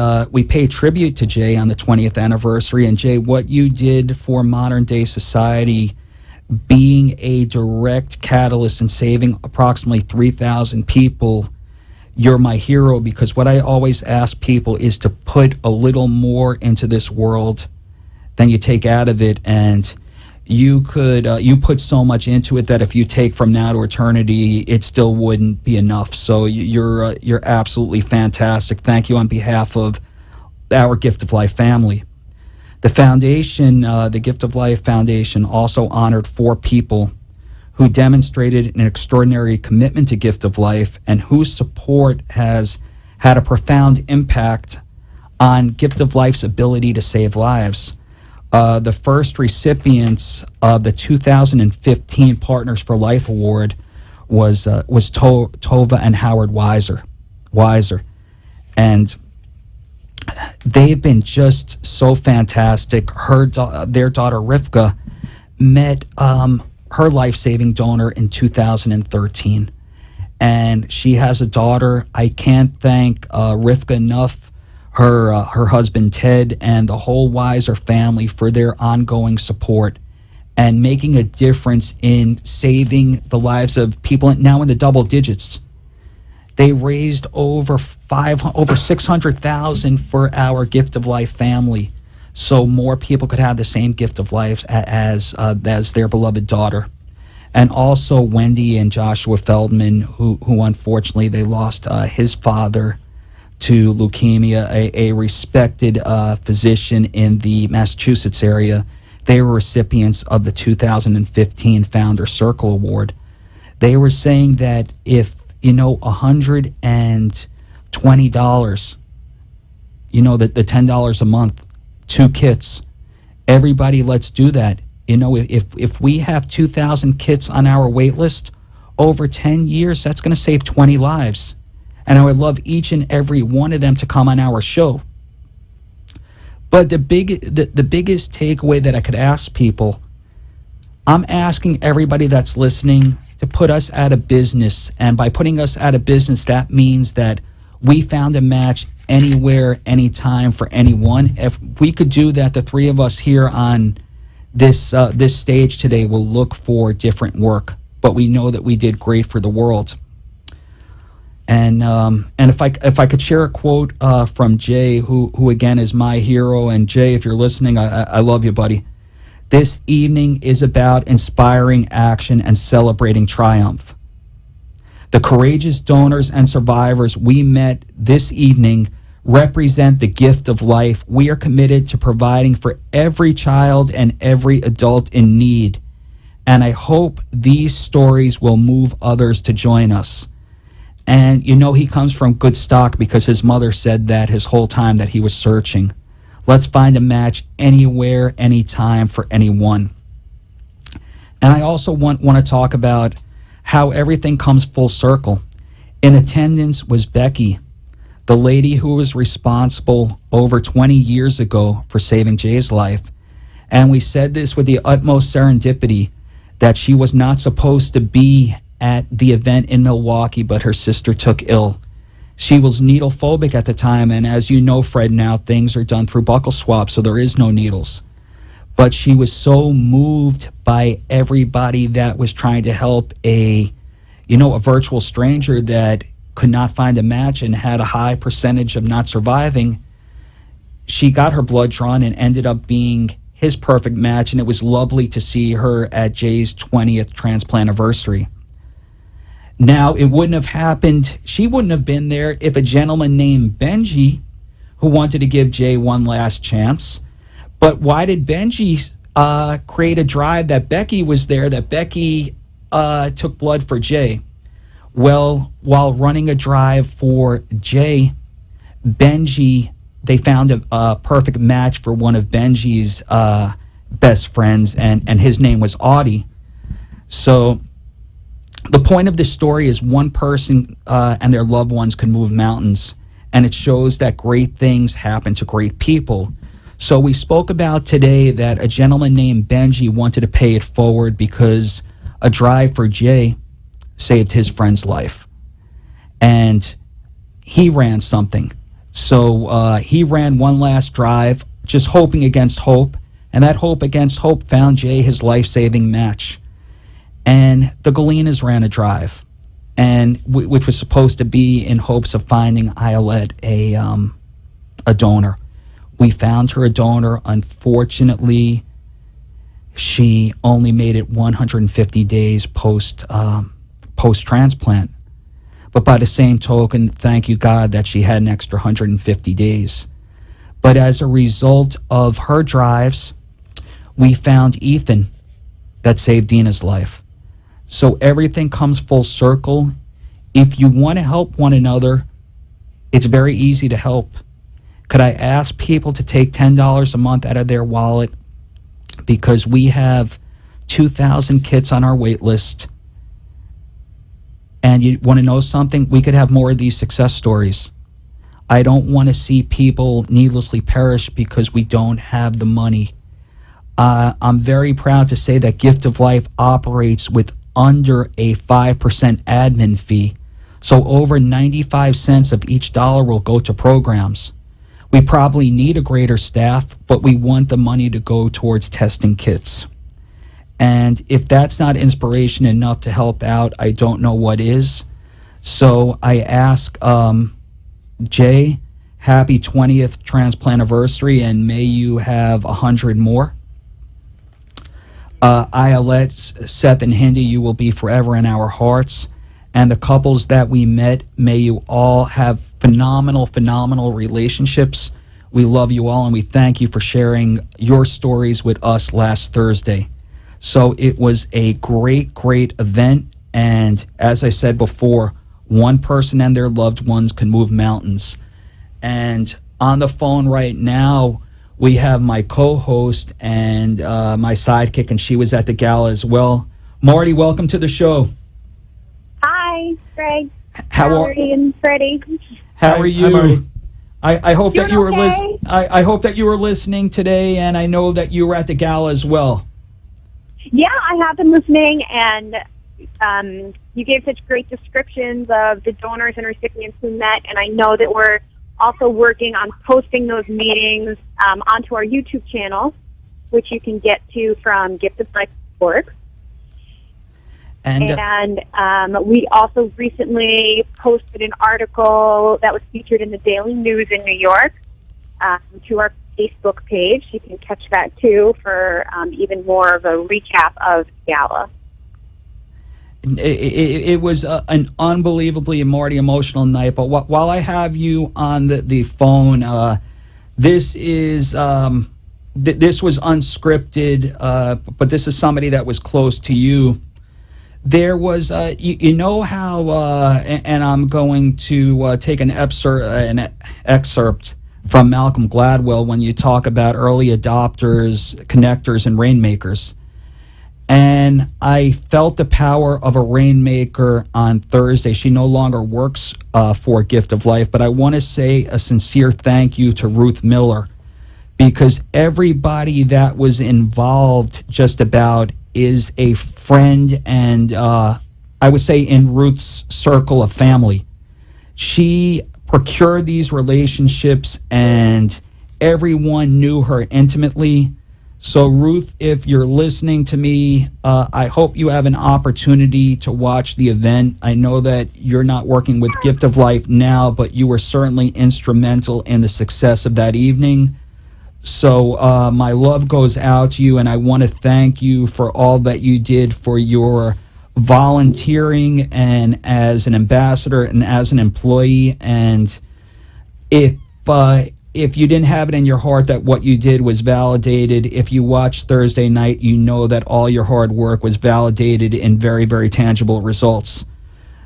pay tribute to Jay on the 20th anniversary. And Jay, what you did for modern day society, being a direct catalyst in saving approximately 3,000 people, you're my hero, because what I always ask people is to put a little more into this world than you take out of it. And you put so much into it that if you take from now to eternity, it still wouldn't be enough. So you're absolutely fantastic. Thank you on behalf of our Gift of Life family. The foundation, the Gift of Life Foundation, also honored 4 people who demonstrated an extraordinary commitment to Gift of Life and whose support has had a profound impact on Gift of Life's ability to save lives. The first recipients of the 2015 Partners for Life Award was Tova and Howard Weiser. wiser. And they've been just so fantastic. Their daughter Rivka met her life-saving donor in 2013, and she has a daughter. I can't thank Rivka enough, her husband Ted, and the whole Wiser family for their ongoing support and making a difference in saving the lives of people now in the double digits. They raised over $600,000 for our Gift of Life family, so more people could have the same gift of life as their beloved daughter. And also Wendy and Joshua Feldman, who unfortunately they lost his father to leukemia, a respected physician in the Massachusetts area. They were recipients of the 2015 Founder Circle Award. They were saying that if, $120, the $10 a month, 2 kits, everybody, let's do that. If we have 2,000 kits on our wait list over 10 years, that's going to save 20 lives. And I would love each and every one of them to come on our show. But the biggest takeaway that I could ask people, I'm asking everybody that's listening to put us out of business. And by putting us out of business, that means that we found a match anywhere, anytime for anyone. If we could do that, the three of us here on this stage today will look for different work. But we know that we did great for the world. And if I could share a quote from Jay, who again is my hero, and Jay, if you're listening, I love you, buddy. This evening is about inspiring action and celebrating triumph. The courageous donors and survivors we met this evening represent the gift of life we are committed to providing for every child and every adult in need. And I hope these stories will move others to join us. And he comes from good stock because his mother said that his whole time that he was searching. Let's find a match anywhere, anytime for anyone. And I also want to talk about how everything comes full circle. In attendance was Becky, the lady who was responsible over 20 years ago for saving Jay's life. And we said this with the utmost serendipity, that she was not supposed to be at the event in Milwaukee, but her sister took ill. She was needle phobic at the time, and as you know, Fred, now things are done through buccal swab, so there is no needles. But she was so moved by everybody that was trying to help a virtual stranger that could not find a match and had a high percentage of not surviving. She got her blood drawn and ended up being his perfect match, and it was lovely to see her at Jay's 20th transplant anniversary. Now, it wouldn't have happened, she wouldn't have been there if a gentleman named Benji, who wanted to give Jay one last chance. But why did Benji create a drive that Becky was there, that Becky took blood for Jay? Well, while running a drive for Jay, Benji, they found a perfect match for one of Benji's best friends, and his name was Audie. So the point of this story is one person and their loved ones can move mountains, and it shows that great things happen to great people. So we spoke about today that a gentleman named Benji wanted to pay it forward because a drive for Jay saved his friend's life. And he ran something. So he ran one last drive, just hoping against hope, and that hope against hope found Jay his life-saving match. And the Galenas ran a drive, and which was supposed to be in hopes of finding Iolette a donor. We found her a donor. Unfortunately, she only made it 150 days post transplant. But by the same token, thank you God that she had an extra 150 days. But as a result of her drives, we found Ethan that saved Dina's life. So everything comes full circle. If you want to help one another, it's very easy to help. Could I ask people to take $10 a month out of their wallet? Because we have 2,000 kits on our wait list. And you want to know something? We could have more of these success stories. I don't want to see people needlessly perish because we don't have the money. I'm very proud to say that Gift of Life operates with under a 5% admin fee. So over 95 cents of each dollar will go to programs. We probably need a greater staff, but we want the money to go towards testing kits. And if that's not inspiration enough to help out, I don't know what is. So I ask Jay, happy 20th transplant anniversary, and may you have 100 more. Ayelet, Seth, and Hindi, you will be forever in our hearts. And the couples that we met, may you all have phenomenal, phenomenal relationships. We love you all, and we thank you for sharing your stories with us last Thursday. So it was a great, great event. And as I said before, one person and their loved ones can move mountains. And on the phone right now, we have my co-host and my sidekick, and she was at the gala as well. Marty, welcome to the show. Hi, Greg. How are you and Freddie? How are you? Hi, Marty. I hope that Doing you were okay? I hope that you were listening today, and I know that you were at the gala as well. Yeah, I have been listening, and you gave such great descriptions of the donors and recipients we met, and I know that we're also working on posting those meetings onto our YouTube channel, which you can get to from giftoflife.org. And we also recently posted an article that was featured in the Daily News in New York to our Facebook page. You can catch that too for even more of a recap of Gala. It was an unbelievably, Marty, emotional night. But while I have you on the phone, this is this was unscripted, but this is somebody that was close to you. There was, you know how, and I'm going to take an excerpt from Malcolm Gladwell when you talk about early adopters, connectors, and rainmakers. And I felt the power of a rainmaker on Thursday. She no longer works for Gift of Life, but I want to say a sincere thank you to Ruth Miller, because everybody that was involved just about is a friend and I would say in Ruth's circle of family. She procured these relationships and everyone knew her intimately. So Ruth, if you're listening to me, I hope you have an opportunity to watch the event. I know that you're not working with Gift of Life now, but you were certainly instrumental in the success of that evening. So my love goes out to you, and I want to thank you for all that you did for your volunteering and as an ambassador and as an employee. And if you didn't have it in your heart that what you did was validated, if you watched Thursday night, you know that all your hard work was validated in very, very tangible results.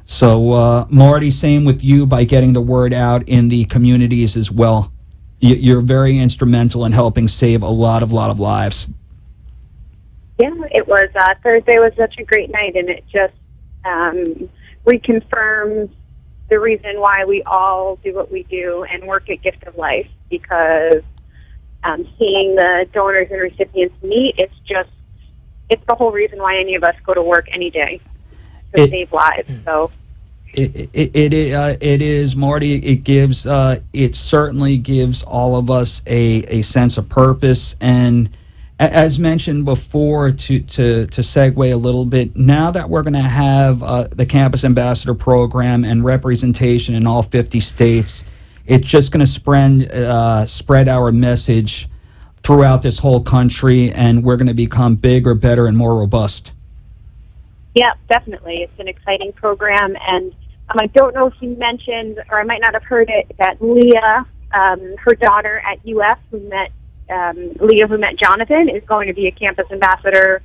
So, Marty, same with you by getting the word out in the communities as well. You're very instrumental in helping save a lot of lives. Yeah, it was. Thursday was such a great night, and it just reconfirms the reason why we all do what we do and work at Gift of Life, because seeing the donors and recipients meet, it's the whole reason why any of us go to work any day, to save lives. So it is, Marty. It certainly gives all of us a sense of purpose. And as mentioned before, to segue a little bit, now that we're going to have the Campus Ambassador Program and representation in all 50 states, it's just going to spread our message throughout this whole country, and we're going to become bigger, better, and more robust. yeah, definitely. It's an exciting program, and I don't know if you mentioned, or I might not have heard it, that Leah, her daughter at UF, who met Jonathan, is going to be a campus ambassador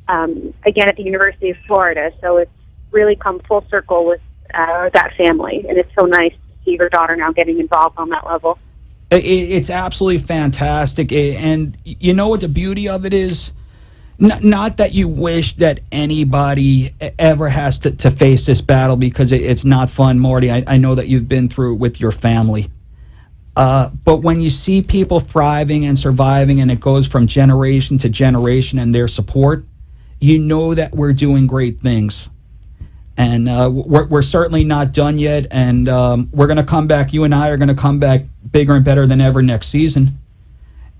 again at the University of Florida. So it's really come full circle with that family, and it's so nice to see her daughter now getting involved on that level. It's absolutely fantastic. And you know what the beauty of it is? Not that you wish that anybody ever has to face this battle, because it's not fun, Marty. I know that you've been through it with your family. But when you see people thriving and surviving, and it goes from generation to generation and their support, you know that we're doing great things. And we're certainly not done yet. And we're going to come back. You and I are going to come back bigger and better than ever next season.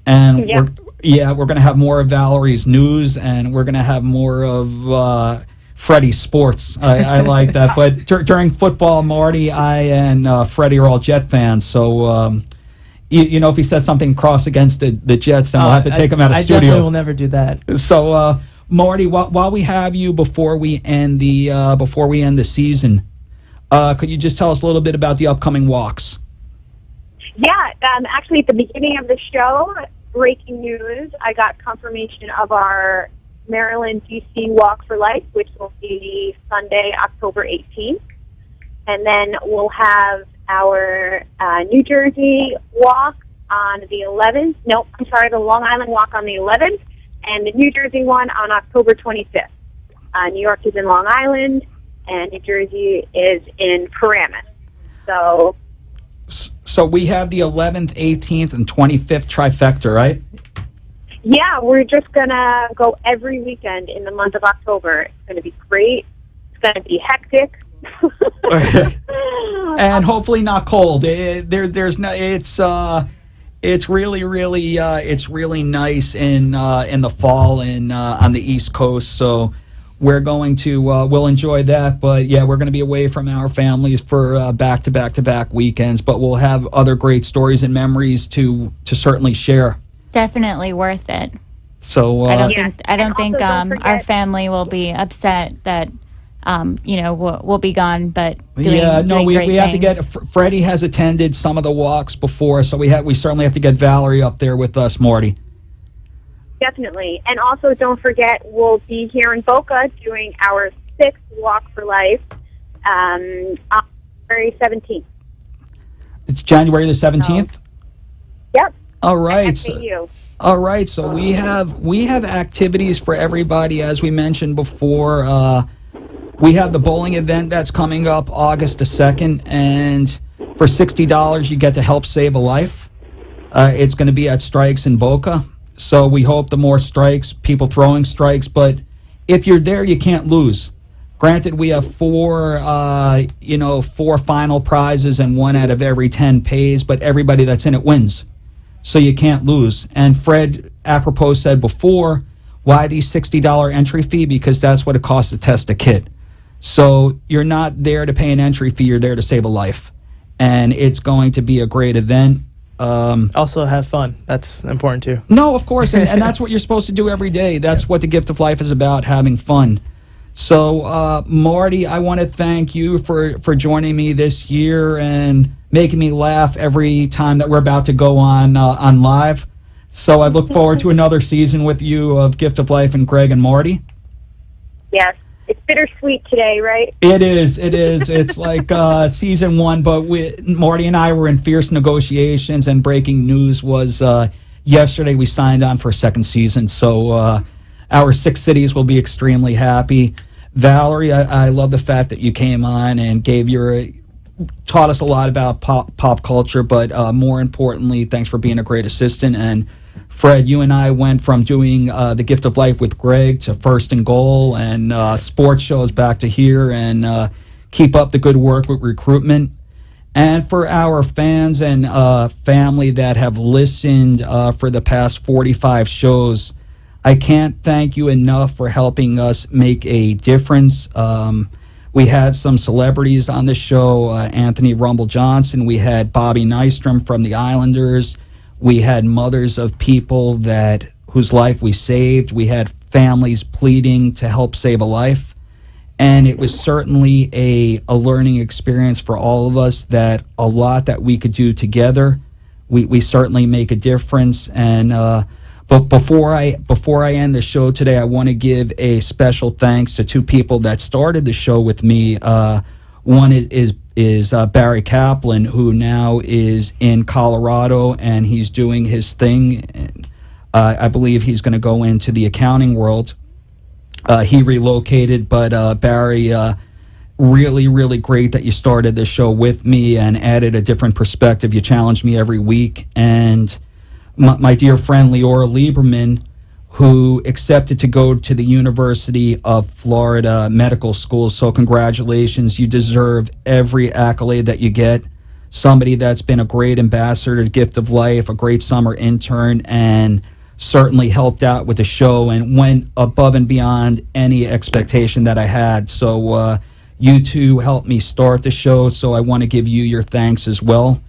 And we're going to have more of Valerie's news, and we're going to have more of Freddie's sports. I like that. But during football, Marty, I and Freddie are all Jet fans. So, you know, if he says something cross against the Jets, then we'll have to take him out of studio. I definitely will never do that. So, Marty, while we have you, before we end the season, could you just tell us a little bit about the upcoming walks? Yeah, actually, at the beginning of the show, breaking news, I got confirmation of our Maryland, D.C. Walk for Life, which will be Sunday, October 18th. And then we'll have our New Jersey Walk on the 11th. No, I'm sorry, the Long Island Walk on the 11th, and the New Jersey one on October 25th. New York is in Long Island, and New Jersey is in Paramus. So we have the 11th, 18th, and 25th trifecta, right? Yeah, we're just going to go every weekend in the month of October. It's going to be great. It's going to be hectic. And hopefully not cold. It's really nice in the fall and on the East Coast. So we're going to we'll enjoy that. But yeah, we're going to be away from our families for back to back weekends. But we'll have other great stories and memories to certainly share. Definitely worth it. So I don't think our family will be upset that we'll be gone, but we have to get. Freddie has attended some of the walks before, so we certainly have to get Valerie up there with us, Marty. Definitely, and also don't forget we'll be here in Boca doing our 6th Walk for Life on January 17th. It's January the 17th. Yep. All right. So we have activities for everybody, as we mentioned before. We have the bowling event that's coming up August the 2nd, and for $60 you get to help save a life. It's going to be at Strikes in Boca. So we hope the more strikes, people throwing strikes, but if you're there, you can't lose. Granted, we have four final prizes, and 1 out of every 10 pays, but everybody that's in it wins. So you can't lose. And Fred, apropos, said before, why the $60 entry fee? Because that's what it costs to test a kit. So you're not there to pay an entry fee, you're there to save a life. And it's going to be a great event. Also have fun. That's important too. No, of course. And that's what you're supposed to do every day. That's what the gift of life is about, having fun. So, Marty, I want to thank you for joining me this year and making me laugh every time that we're about to go on live. So I look forward to another season with you of Gift of Life and Gregg and Marty. Yes. It's bittersweet today, right? It is. It's like season 1, but Marty and I were in fierce negotiations, and breaking news was yesterday we signed on for a 2nd season. So our 6 cities will be extremely happy. Valerie, I love the fact that you came on and taught us a lot about pop culture, but more importantly, thanks for being a great assistant. And Fred, you and I went from doing the Gift of Life with Gregg to First and Goal and sports shows back to here, and keep up the good work with recruitment. And for our fans and family that have listened for the past 45 shows, I can't thank you enough for helping us make a difference. We had some celebrities on the show, Anthony Rumble Johnson. We had Bobby Nystrom from the Islanders. We had mothers of people whose life we saved. We had families pleading to help save a life. And it was certainly a learning experience for all of us, that a lot that we could do together, we certainly make a difference. And but before I end the show today, I want to give a special thanks to 2 people that started the show with me. One is Barry Kaplan, who now is in Colorado, and he's doing his thing. I believe he's going to go into the accounting world. He relocated, but Barry, really, really great that you started this show with me and added a different perspective. You challenge me every week. And my dear friend Leora Lieberman, who accepted to go to the University of Florida Medical School. So congratulations. You deserve every accolade that you get. Somebody that's been a great ambassador to Gift of Life, a great summer intern, and certainly helped out with the show and went above and beyond any expectation that I had. So you two helped me start the show, so I want to give you your thanks as well.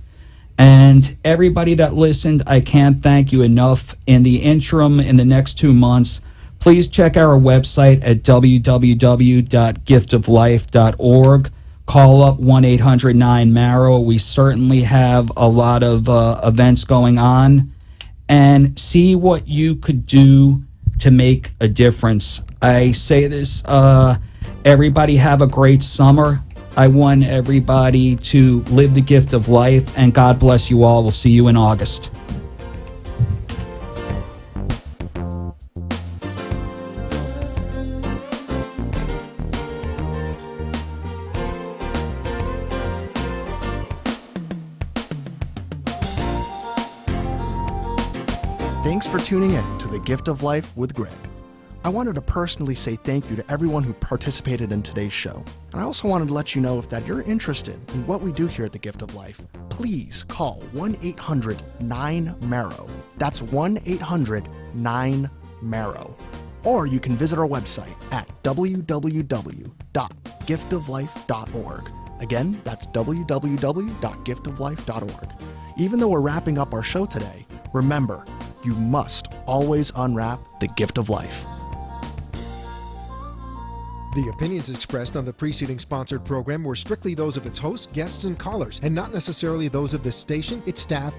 And everybody that listened, I can't thank you enough. In the interim, in the next 2 months, please check our website at www.giftoflife.org. Call up 1-800-9-MARROW. We certainly have a lot of events going on. And see what you could do to make a difference. I say this, everybody have a great summer. I want everybody to live the gift of life, and God bless you all. We'll see you in August. Thanks for tuning in to The Gift of Life with Gregg. I wanted to personally say thank you to everyone who participated in today's show. And I also wanted to let you know if that you're interested in what we do here at The Gift of Life, please call 1-800-9-MARROW. That's 1-800-9-MARROW. Or you can visit our website at www.giftoflife.org. Again, that's www.giftoflife.org. Even though we're wrapping up our show today, remember, you must always unwrap the gift of life. The opinions expressed on the preceding sponsored program were strictly those of its hosts, guests, and callers, and not necessarily those of this station, its staff,